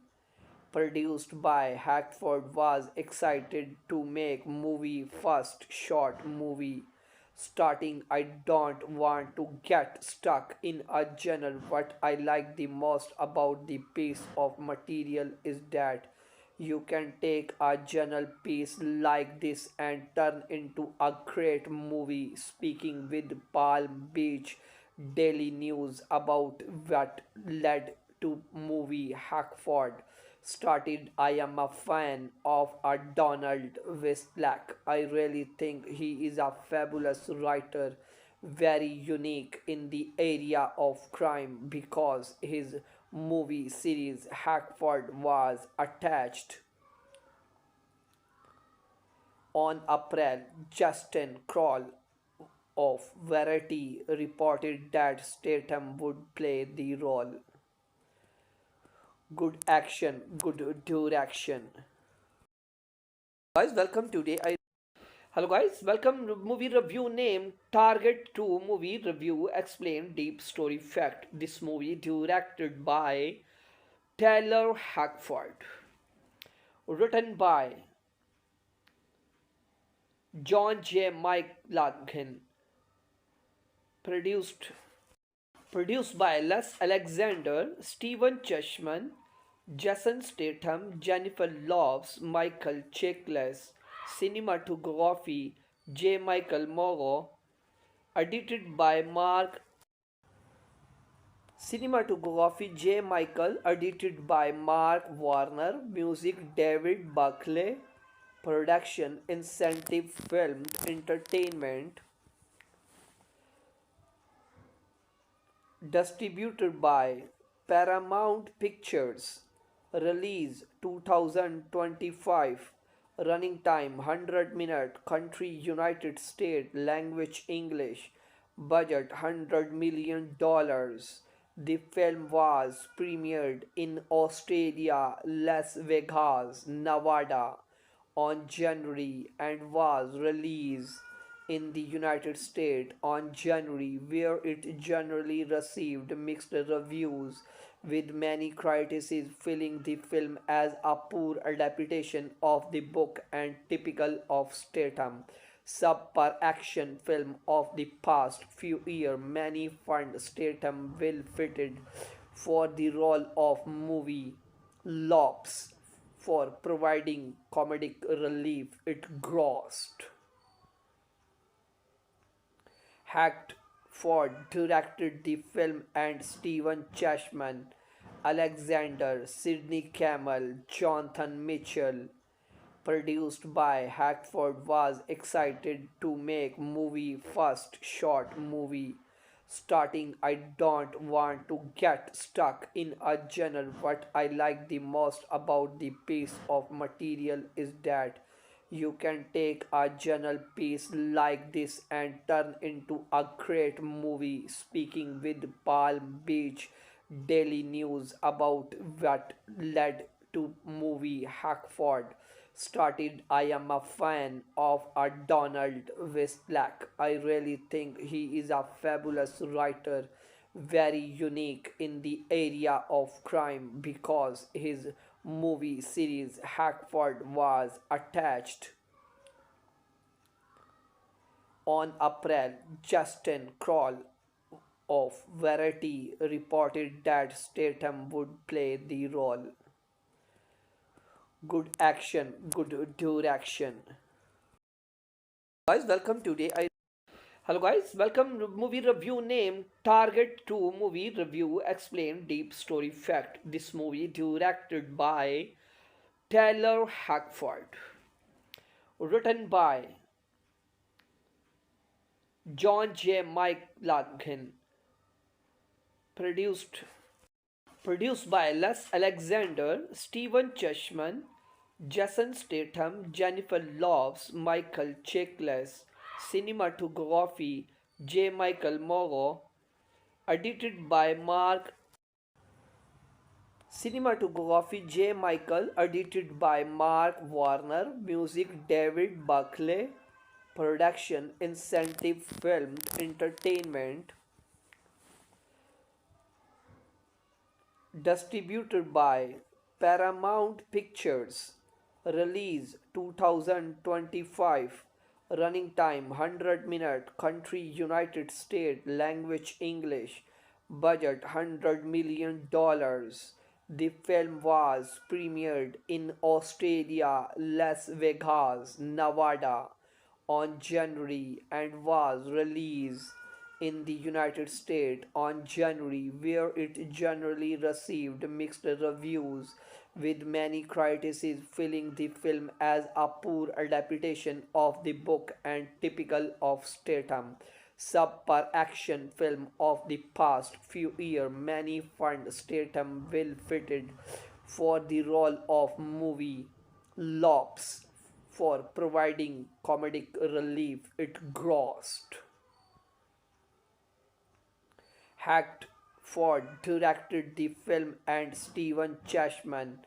produced by Hackford, was excited to make movie first short movie starting. I don't want to get stuck in a genre. What I like the most about the piece of material is that you can take a journal piece like this and turn into a great movie. Speaking with Palm Beach Daily News about what led to movie Hackford started, I am a fan of a Donald Westlack. I really think he is a fabulous writer, very unique in the area of crime because his movie series Hackford was attached on April. Justin Kroll of Variety reported that Statham would play the role. Good action, good direction. Guys, welcome today. Hello guys, welcome to movie review name Target 2 movie review explain deep story fact. This movie directed by Taylor Hackford, written by John J. McLaughlin, produced produced by Les Alexander, Stephen Chashman, Jason Statham, Jennifer Lopez, Michael Chiklis, cinematography J. Michael Morrow, edited by Mark cinematography J. Michael, edited by Mark Warner, music David Buckley, production Incentive Films Entertainment, distributed by Paramount Pictures, release 2025, running time 100 minute, country United States, language English, budget $100 million. The film was premiered in Australia, Las Vegas, Nevada on January and was released in the United States on January, where it generally received mixed reviews, with many critics feeling the film as a poor adaptation of the book and typical of Statham. Subpar action film of the past few years, many find Statham well fitted for the role of movie Lops for providing comedic relief it grossed. Hacked Ford directed the film and Stephen Chashman, Alexander, Sidney Campbell, Jonathan Mitchell, produced by Hackford, was excited to make movie first short movie starting. I don't want to get stuck in a genre. What I like the most about the piece of material is that you can take a journal piece like this and turn into a great movie. Speaking with Palm Beach Daily News about what led to movie Hackford started, I am a fan of a Donald Westlack. I really think he is a fabulous writer, very unique in the area of crime because his movie series Hackford was attached on April. Justin Kroll of Variety reported that Statham would play the role. good action, good direction. Guys, welcome today. Hello guys, welcome movie review name Target 2 movie review explain deep story fact. This movie directed by Taylor Hackford, written by John J. McLaughlin, produced produced by Les Alexander, Stephen Chessman, Jason Statham, Jennifer Lopez, Michael Chiklis, cinematography J. Michael Morrow, edited by Mark Cinematography J. Michael, edited by Mark Warner, music David Buckley, production Incentive Film Entertainment, distributed by Paramount Pictures, release 2025, running time 100 minute, country United States, language English, budget $100 million. The film was premiered in Australia, Las Vegas, Nevada on January and was released in the United States on January, where it generally received mixed reviews, with many critics feeling the film as a poor adaptation of the book and typical of Statham. Subpar action film of the past few years, many find Statham well fitted for the role of movie Lops for providing comedic relief it grossed. Hacked Ford directed the film and Stephen Chashman,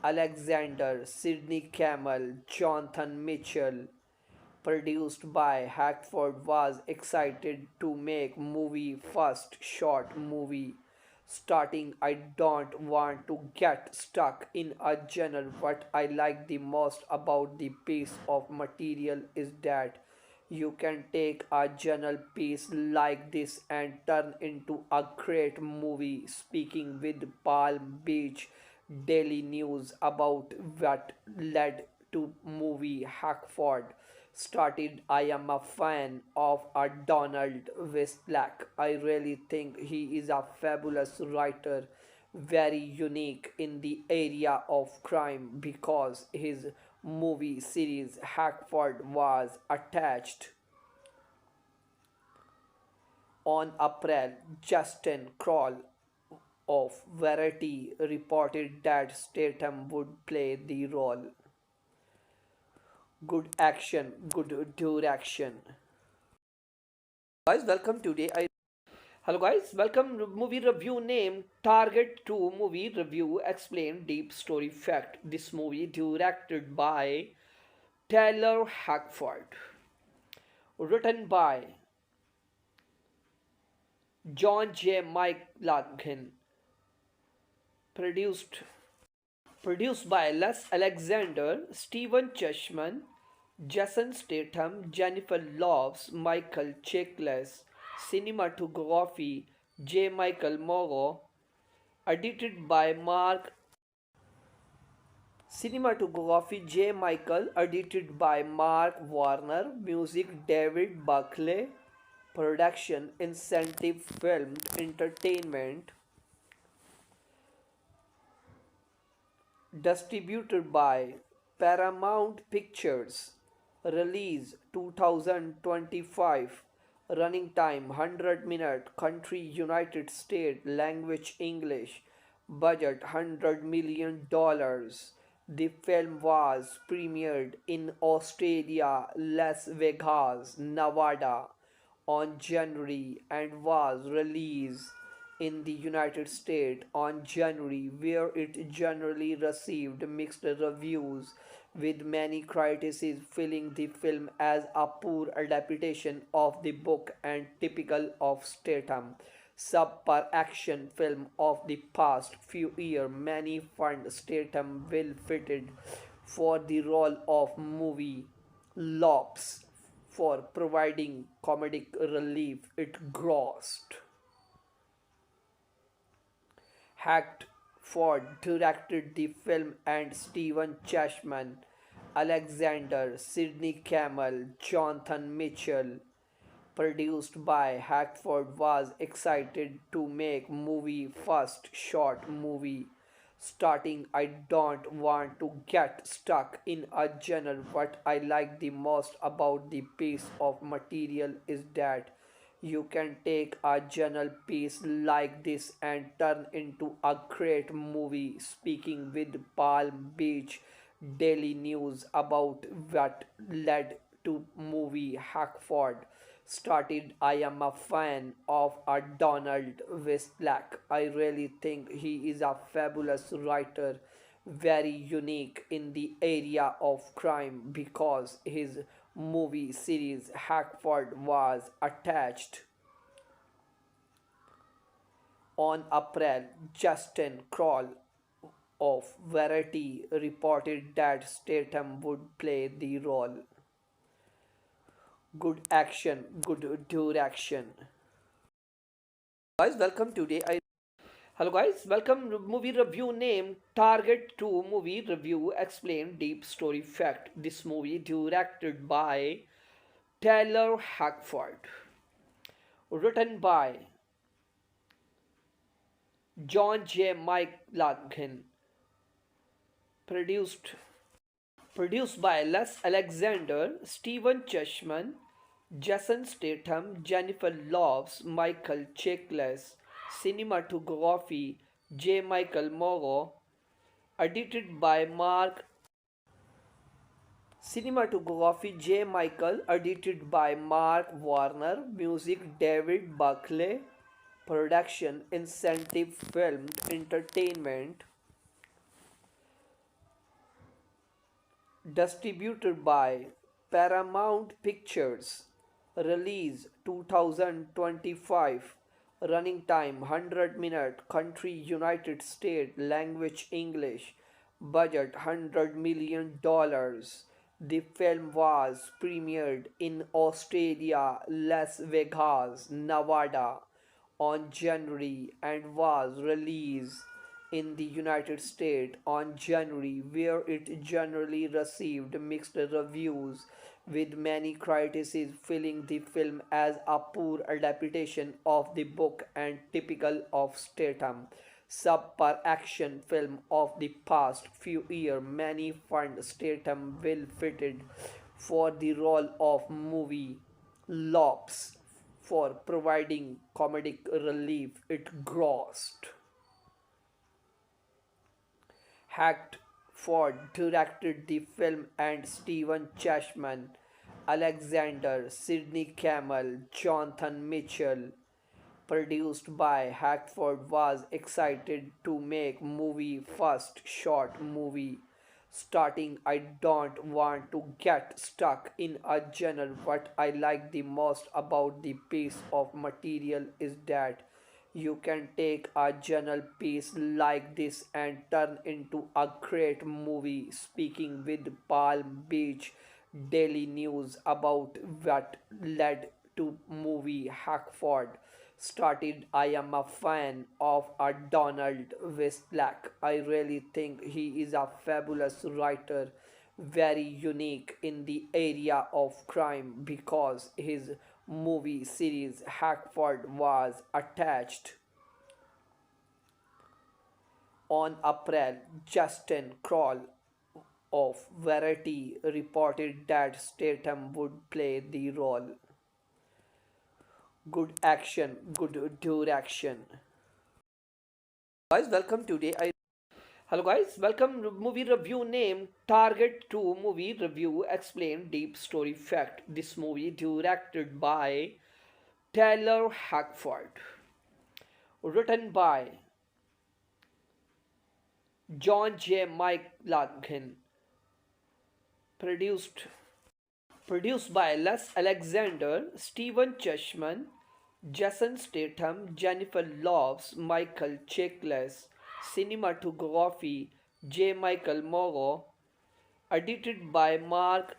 Alexander, Sidney Campbell, Jonathan Mitchell, produced by Hackford, was excited to make movie first short movie starting. I don't want to get stuck in a genre. What I like the most about the piece of material is that you can take a journal piece like this and turn into a great movie. Speaking with Palm Beach Daily News about what led to movie Hackford started, I am a fan of a Donald Westlack. I really think he is a fabulous writer, very unique in the area of crime because his movie series Hackford was attached on April. Justin Kroll of Variety reported that Statham would play the role. Good action, good direction. Guys, welcome today. Hello guys, welcome movie review name Target 2 movie review explain deep story fact. This movie directed by Taylor Hackford, written by John J. McLaughlin, produced produced by Les Alexander, Stephen Chessman, Jason Statham, Jennifer Lopez, Michael Chiklis, cinematography J. Michael Morrow, edited by Mark Cinematography J. Michael, edited by Mark Warner, music David Buckley, production Incentive Film Entertainment, distributed by Paramount Pictures, release 2025, running time 100 minute, country United States, language English, budget $100 million. The film was premiered in Australia, Las Vegas, Nevada on January and was released in the United States on January, where it generally received mixed reviews, with many critics feeling the film as a poor adaptation of the book and typical of Statham. Subpar action film of the past few years, many find Statham well fitted for the role of movie Lops for providing comedic relief it grossed. Hacked Ford directed the film and Stephen Chashman, Alexander, Sidney Campbell, Jonathan Mitchell, produced by Hackford, was excited to make movie first short movie starting. I don't want to get stuck in a genre. What I like the most about the piece of material is that you can take a journal piece like this and turn into a great movie. Speaking with Palm Beach Daily News about what led to movie Hackford started, I am a fan of a Donald Westlack. I really think he is a fabulous writer, very unique in the area of crime because his movie series Hackford was attached on April. Justin Kroll of Variety reported that Statham would play the role. Good action, good direction. Guys, welcome today. Hello guys, welcome movie review name Target 2 movie review explain deep story fact. This movie directed by Taylor Hackford, written by John J. McLaughlin, produced produced by Les Alexander, Stephen Chashman, Jason Statham, Jennifer Lopez, Michael Chiklis, cinematography J. Michael Morrow, edited by Mark cinematography J. Michael, edited by Mark Warner, music David Buckley, production Incentive Film Entertainment, distributed by Paramount Pictures, release 2025, running time 100 minute, country United States, language English, budget $100 million. The film was premiered in Australia, Las Vegas, Nevada on January and was released in the United States on January, where it generally received mixed reviews, with many critics feeling the film as a poor adaptation of the book and typical of Statham subpar action film of the past few years. Many find Statham well fitted for the role of movie Lops for providing comedic relief it grossed. Hacked Ford directed the film and Stephen Chashman, Alexander, Sidney Campbell, Jonathan Mitchell, produced by Hackford, was excited to make movie first short movie starting. I don't want to get stuck in a genre. What I like the most about the piece of material is that you can take a journal piece like this and turn into a great movie. Speaking with Palm Beach Daily News about what led to movie Hackford started, I am a fan of a Donald Westlack. I really think he is a fabulous writer, very unique in the area of crime because his movie series Hackford was attached on April. Justin Kroll of Variety reported that Statham would play the role. Good action, good direction. Guys, welcome today. Hello guys, welcome movie review name Target 2 movie review explain deep story fact. This movie directed by Taylor Hackford, written by John J. McLaughlin, produced produced by Les Alexander, Stephen Chashman, Jason Statham, Jennifer Lopez, Michael Chiklis, cinematography J. Michael Morrow, edited by Mark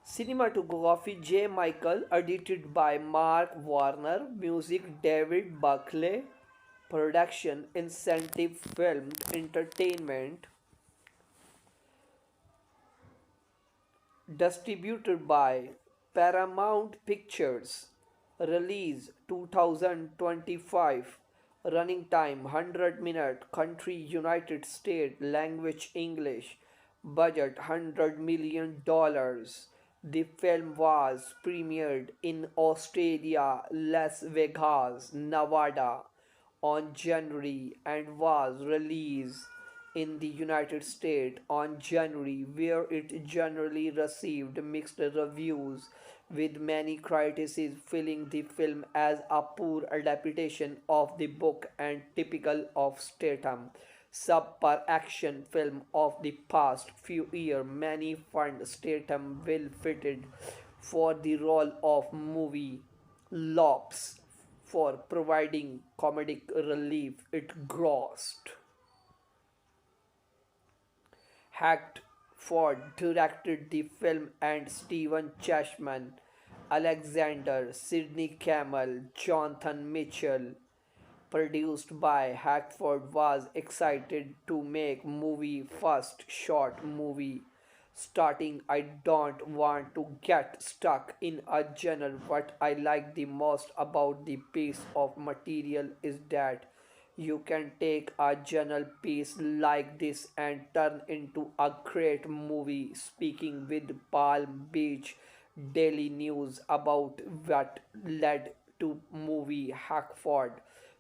cinematography J. Michael, edited by Mark Warner, music David Buckley, Production incentive filmed entertainment distributed by Paramount Pictures. Release 2025. Running time 100 minute. Country United States. Language English. Budget $100 million. The film was premiered in Australia, Las Vegas, Nevada on January and was released in the United States on January, where it generally received mixed reviews, with many critics feeling the film as a poor adaptation of the book and typical of Statham. Subpar action film of the past few years, many find Statham well fitted for the role of movie Lops for providing comedic relief it grossed. Hacked Ford directed the film and Stephen Chashman, Alexander, Sidney Campbell, Jonathan Mitchell, produced by Hackford, was excited to make movie first short movie starting. I don't want to get stuck in a genre. What I like the most about the piece of material is that you can take a journal piece like this and turn into a great movie. Speaking with Palm Beach Daily News about what led to movie Hackford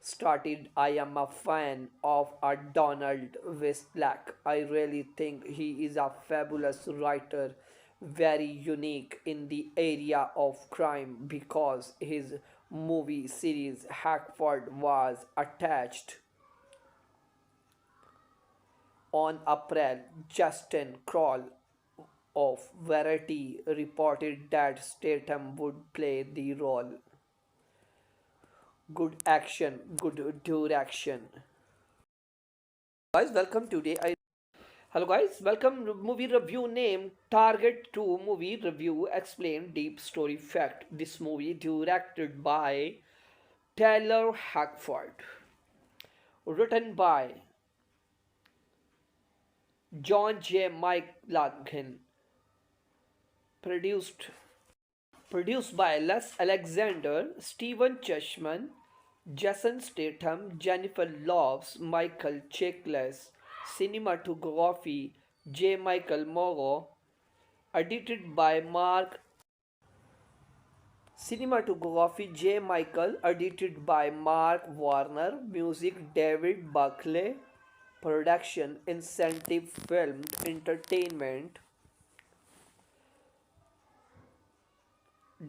started, I am a fan of a Donald Westlack. I really think he is a fabulous writer, very unique in the area of crime because his movie series Hackford was attached on April. Justin Kroll of Variety reported that Statham would play the role. Good action, good direction. Guys, welcome today. Hello guys, welcome movie review name Target 2 movie review explain deep story fact. This movie directed by Taylor Hackford, written by John J. McLaughlin, produced produced by Les Alexander, Stephen Chashman, Jason Statham, Jennifer Lopez, Michael Chiklis, cinematography J. Michael Morrow, edited by Mark cinematography J. Michael, edited by Mark Warner, music David Buckley, production incentive filmed entertainment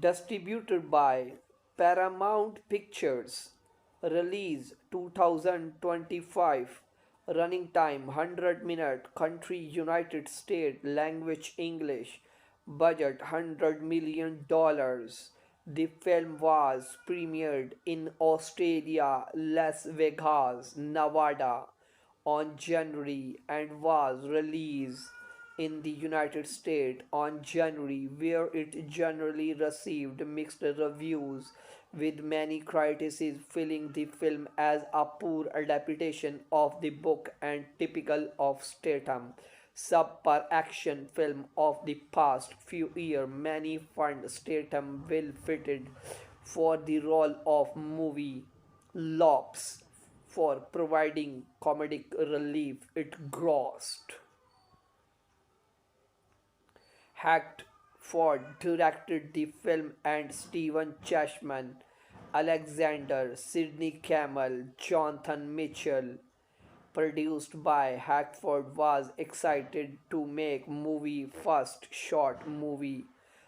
distributed by Paramount Pictures. Release 2025. Running time 100 minute. Country United States. Language English. Budget $100 million. The film was premiered in Australia, Las Vegas, Nevada on January and was released in the United States on January, where it generally received mixed reviews, with many critics feeling the film as a poor adaptation of the book and typical of Statham. Subpar action film of the past few years, many find Statham well fitted for the role of movie Lops for providing comedic relief it grossed. Hacked Ford directed the film and Stephen Chashman, Alexander, Sidney Campbell, Jonathan Mitchell, produced by Hackford, was excited to make movie first short movie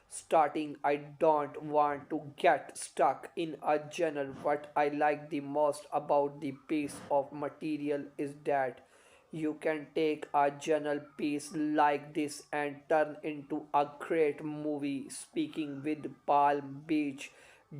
starting. I don't want to get stuck in a genre. What I like the most about the piece of material is that you can take a journal piece like this and turn into a great movie. Speaking with Palm Beach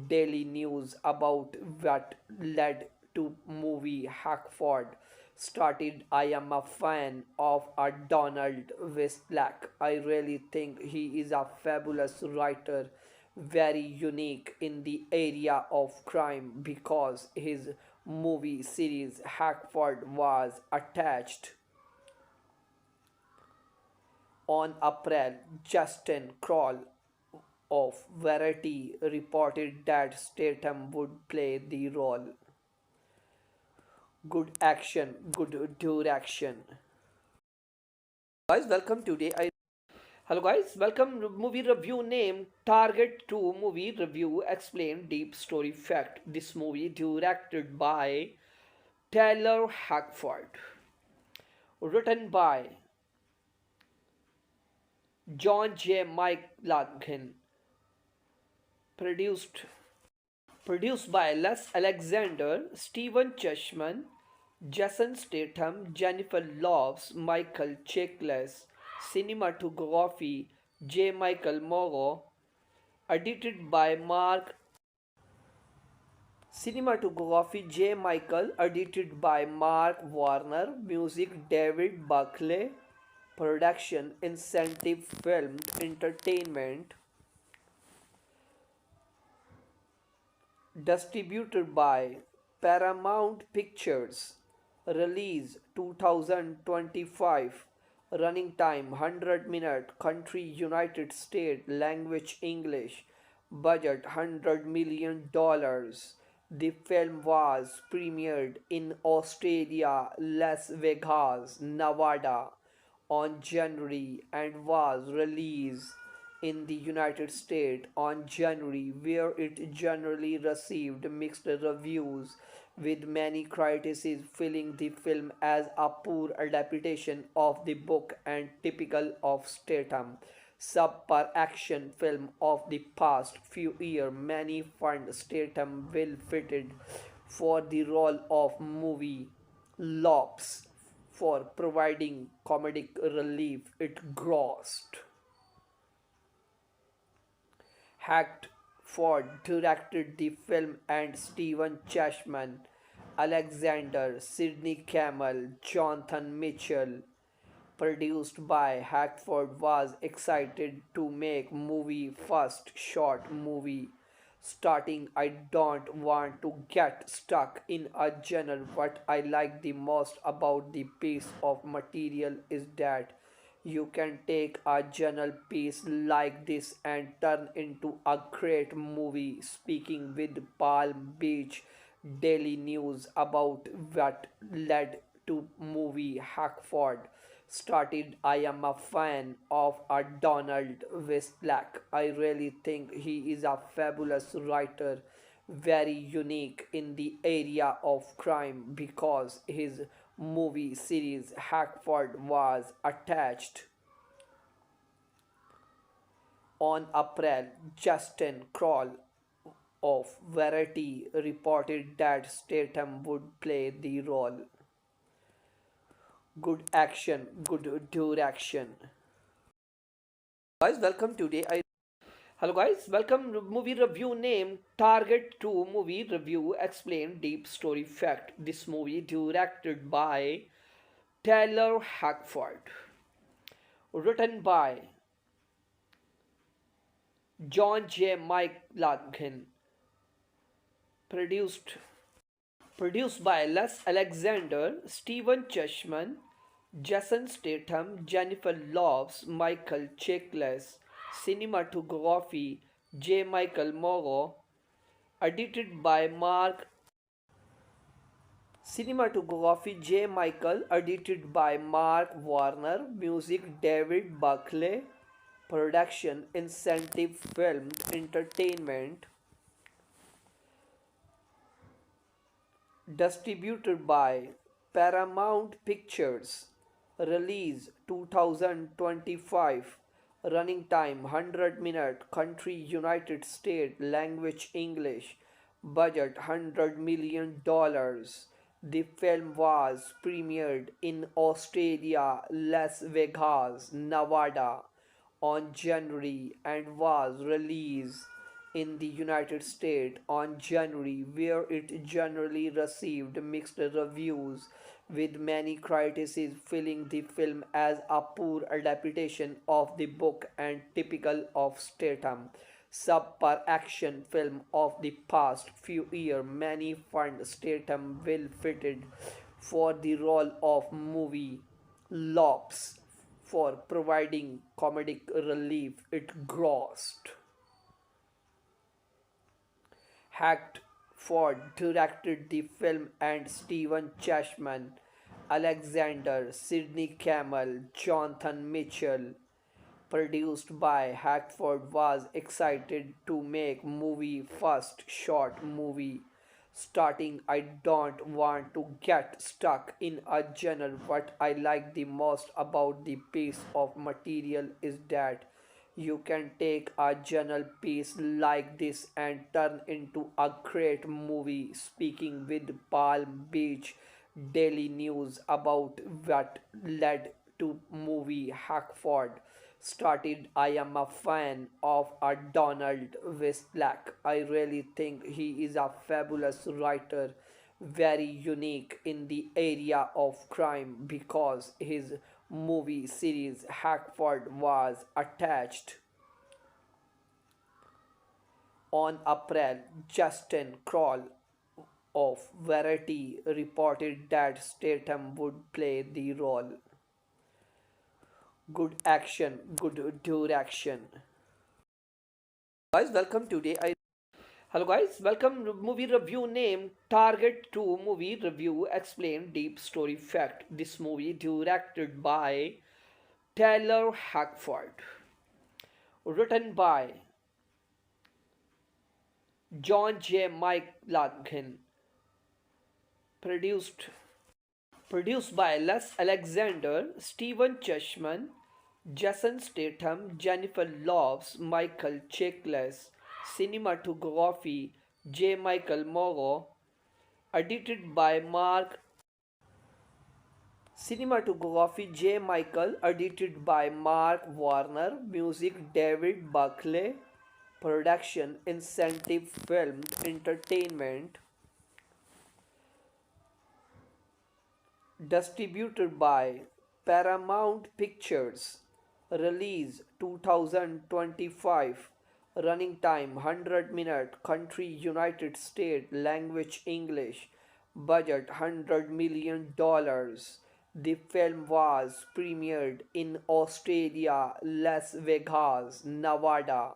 Daily News about what led to movie Hackford started, I am a fan of a Donald Westlack. I really think he is a fabulous writer, very unique in the area of crime because his movie series Hackford was attached on April. Justin Kroll of Variety reported that Statham would play the role. Good action, good direction. Guys, welcome today. Hello guys, welcome movie review name Target 2 movie review explain deep story fact. This movie directed by Taylor Hackford, written by John J. McLaughlin, produced produced by Les Alexander, Stephen Chashman, Jason Statham, Jennifer Lopez, Michael Chiklis, cinematography J. Michael Morrow, edited by Mark Cinematography J. Michael, edited by Mark Warner, music David Buckley, production Incentive Filmed Entertainment, distributed by Paramount Pictures, release 2025, running time 100 minute, country United States, language English, budget $100 million. The film was premiered in Australia, Las Vegas, Nevada on January and was released in the United States on January, where it generally received mixed reviews, with many critics feeling the film as a poor adaptation of the book and typical of Statham. Subpar action film of the past few years, many find Statham well fitted for the role of movie Lops for providing comedic relief it grossed. Hacked Ford directed the film and Stephen Chashman, Alexander, Sidney Campbell, Jonathan Mitchell, produced by Hackford, was excited to make movie first short movie starting. I don't want to get stuck in a genre. What I like the most about the piece of material is that you can take a journal piece like this and turn into a great movie. Speaking with Palm Beach Daily News about what led to movie Hackford started, I am a fan of a Donald Westlack. I really think he is a fabulous writer, very unique in the area of crime because his movie series Hackford was attached on April. Justin Kroll of Variety reported that Statham would play the role. Good action, good direction. Guys, welcome today. Hello guys, welcome movie review name Target 2 movie review explain deep story fact. This movie directed by Taylor Hackford, written by John J. McLaughlin, produced produced by Les Alexander, Stephen Chashman, Jason Statham, Jennifer Lopez, Michael Chiklis, cinematography J. Michael Morrow, edited by Mark Cinematography J. Michael, edited by Mark Warner, music David Buckley, production Incentive Filmed Entertainment, distributed by Paramount Pictures, release 2025, running time 100 minute, country United States, language English, budget $100 million. The film was premiered in Australia, Las Vegas, Nevada on January and was released in the United States on January, where it generally received mixed reviews, with many critics feeling the film as a poor adaptation of the book and typical of Statham. subpar action film of the past few years. Many fund Statham will fitted for the role of movie Lops for providing comedic relief it grossed. Hacked Ford directed the film and Stephen Chashman, Alexander, Sidney Campbell, Jonathan Mitchell, produced by Hackford, was excited to make movie first short movie starting. I don't want to get stuck in a genre. What I like the most about the piece of material is that you can take a journal piece like this and turn into a great movie. Speaking with Palm Beach Daily News about what led to movie Hackford started, I am a fan of a Donald Westlack. I really think he is a fabulous writer, very unique in the area of crime because his movie series Hackford was attached on April. Justin Kroll of Variety reported that Statham would play the role. Good action, good direction. Guys, welcome today. Hello guys, welcome movie review name Target 2 movie review explain deep story fact. This movie directed by Taylor Hackford, written by John J. McLaughlin, produced produced by Les Alexander, Stephen Chashman, Jason Statham, Jennifer Lopez, Michael Chiklis, cinematography J. Michael Morrow, edited by Mark cinematography J. Michael, edited by Mark Warner, music David Buckley, production Incentive Film Entertainment, distributed by Paramount Pictures, release 2025, running time 100 minute, country United States, language English, budget $100 million. The film was premiered in Australia, Las Vegas, Nevada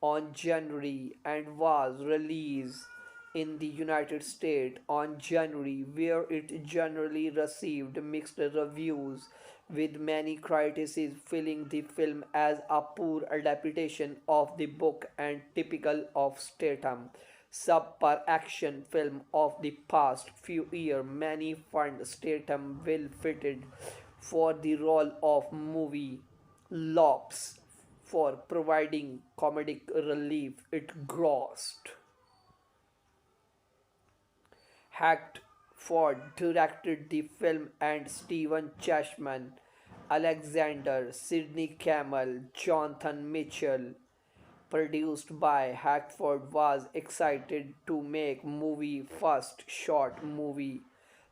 on January and was released in the United States on January, where it generally received mixed reviews, with many critics feeling the film as a poor adaptation of the book and typical of Statham. Subpar action film of the past few years. Many fund Statham will fitted for the role of movie Lops for providing comedic relief it grossed. Hacked Ford directed the film and Stephen Chashman, Alexander, Sidney Campbell, Jonathan Mitchell, produced by Hackford, was excited to make movie first short movie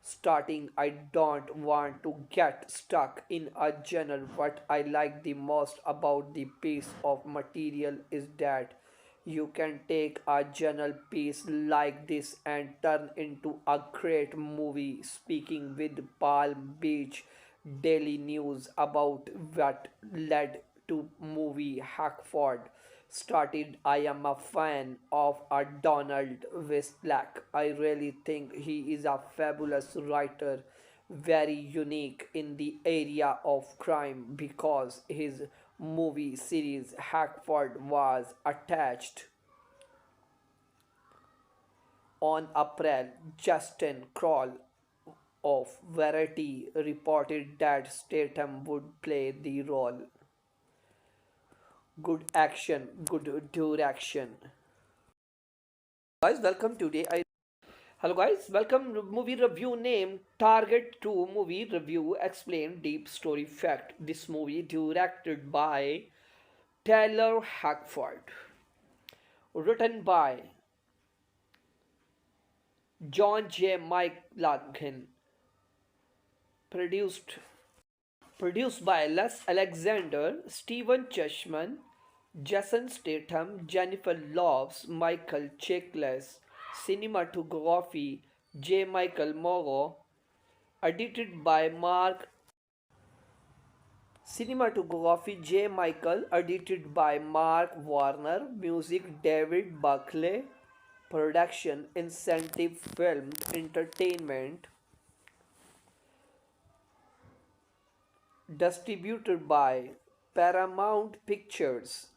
starting. I don't want to get stuck in a genre. What I like the most about the piece of material is that you can take a journal piece like this and turn into a great movie. Speaking with Palm Beach Daily News about what led to movie Hackford started, I am a fan of a Donald Westlack. I really think he is a fabulous writer, very unique in the area of crime because his movie series Hackford was attached on April. Justin Kroll of Variety reported that Statham would play the role. Good action, good direction. Guys, welcome today. Hello guys, welcome movie review name Target 2 movie review explain deep story fact. This movie directed by Taylor Hackford, written by John J. McLaughlin, produced by Les Alexander, Stephen Chashman, Jason Statham, Jennifer Lopez, Michael Chiklis, cinematography J. Michael Morrow, edited by Mark cinematography J. Michael, edited by Mark Warner, music David Buckley, production Incentive Films Entertainment, distributed by Paramount Pictures,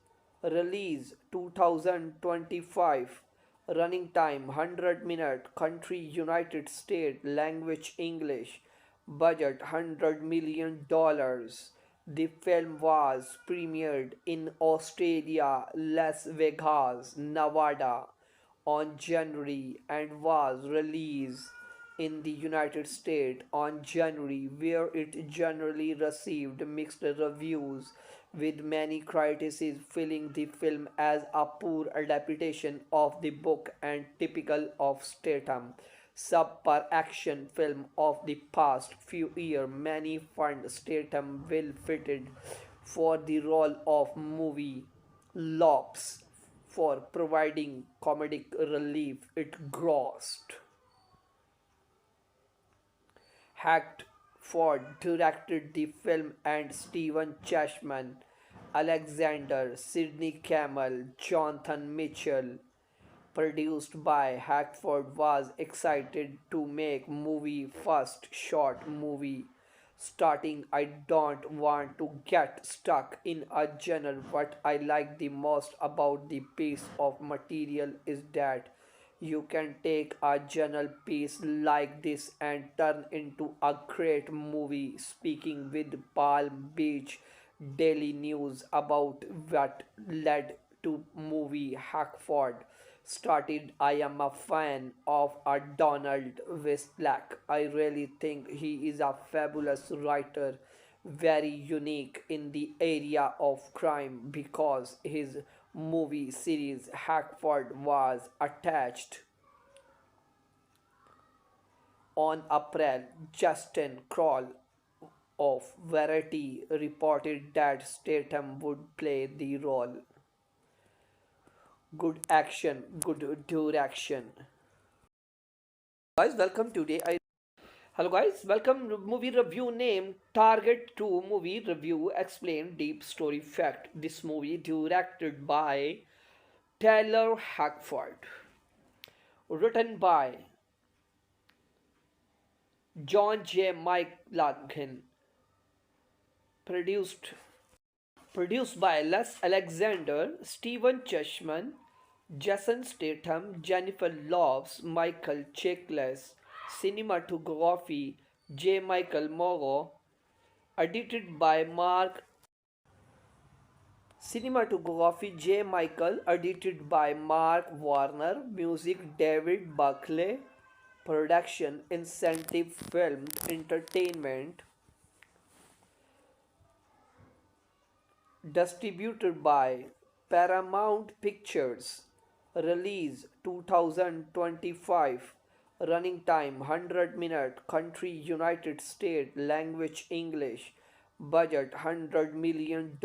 release 2025, running time 100 minute, country United States, language English, budget $100 million. The film was premiered in Australia, Las Vegas, Nevada on January and was released in the United States on January, where it generally received mixed reviews, with many critics feeling the film as a poor adaptation of the book and typical of Statham. Subpar action film of the past few years, many find Statham well fitted for the role of movie Lops for providing comedic relief it grossed. Hacked Ford directed the film and Stephen Chashman, Alexander, Sidney Campbell, Jonathan Mitchell, produced by Hackford, was excited to make movie first short movie starting. I don't want to get stuck in a genre. What I like the most about the piece of material is that you can take a journal piece like this and turn into a great movie. Speaking with Palm Beach Daily News about what led to movie Hackford started, I am a fan of a Donald Westlack. I really think he is a fabulous writer, very unique in the area of crime because his movie series Hackford was attached on April. Justin Kroll of Variety reported that Statham would play the role. Good action, good direction. Guys, welcome today. Hello guys, welcome to movie review name Target 2 movie review explain deep story fact. This movie directed by Taylor Hackford, written by John J. McLaughlin, produced produced by Les Alexander, Stephen Chashman, Jason Statham, Jennifer Lopez, Michael Chiklis, cinematography J. Michael Morrow, edited by Mark cinematography J. Michael, edited by Mark Warner, music David Buckley, production Incentive Films Entertainment, distributed by Paramount Pictures, release 2025, running time 100 minute, country United States, language English, budget $100 million.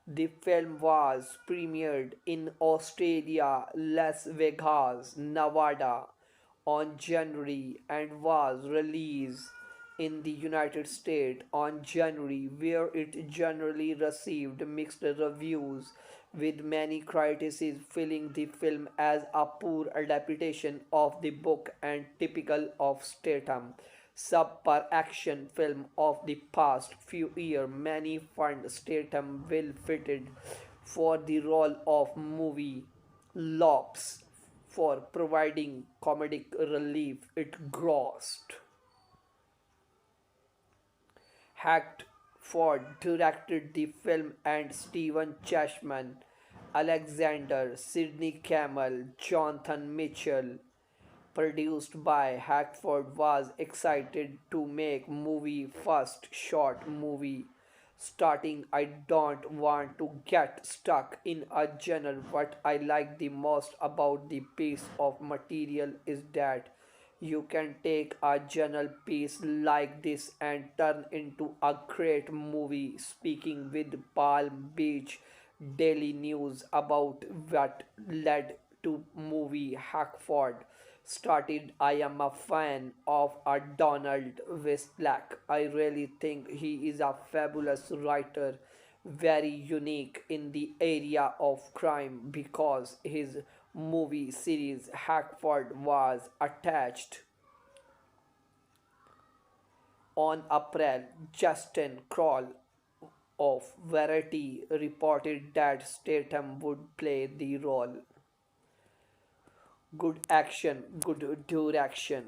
The film was premiered in Australia, Las Vegas, Nevada on January and was released in the United States on January, where it generally received mixed reviews, with many critics feeling the film as a poor adaptation of the book and typical of Statham. Subpar action film of the past few years, many find Statham well fitted for the role of movie Lops for providing comedic relief it grossed. Hacked Ford directed the film and Stephen Chashman, Alexander, Sidney Campbell, Jonathan Mitchell, produced by Hackford, was excited to make movie first short movie starting. I don't want to get stuck in a genre. What I like the most about the piece of material is that you can take a journal piece like this and turn into a great movie. Speaking with Palm Beach Daily News about what led to movie Hackford started. I am a fan of a Donald Westlack. I really think he is a fabulous writer, very unique in the area of crime because his movie series Hackford was attached. On April, Justin Kroll of Variety reported that Statham would play the role. Good action, good direction.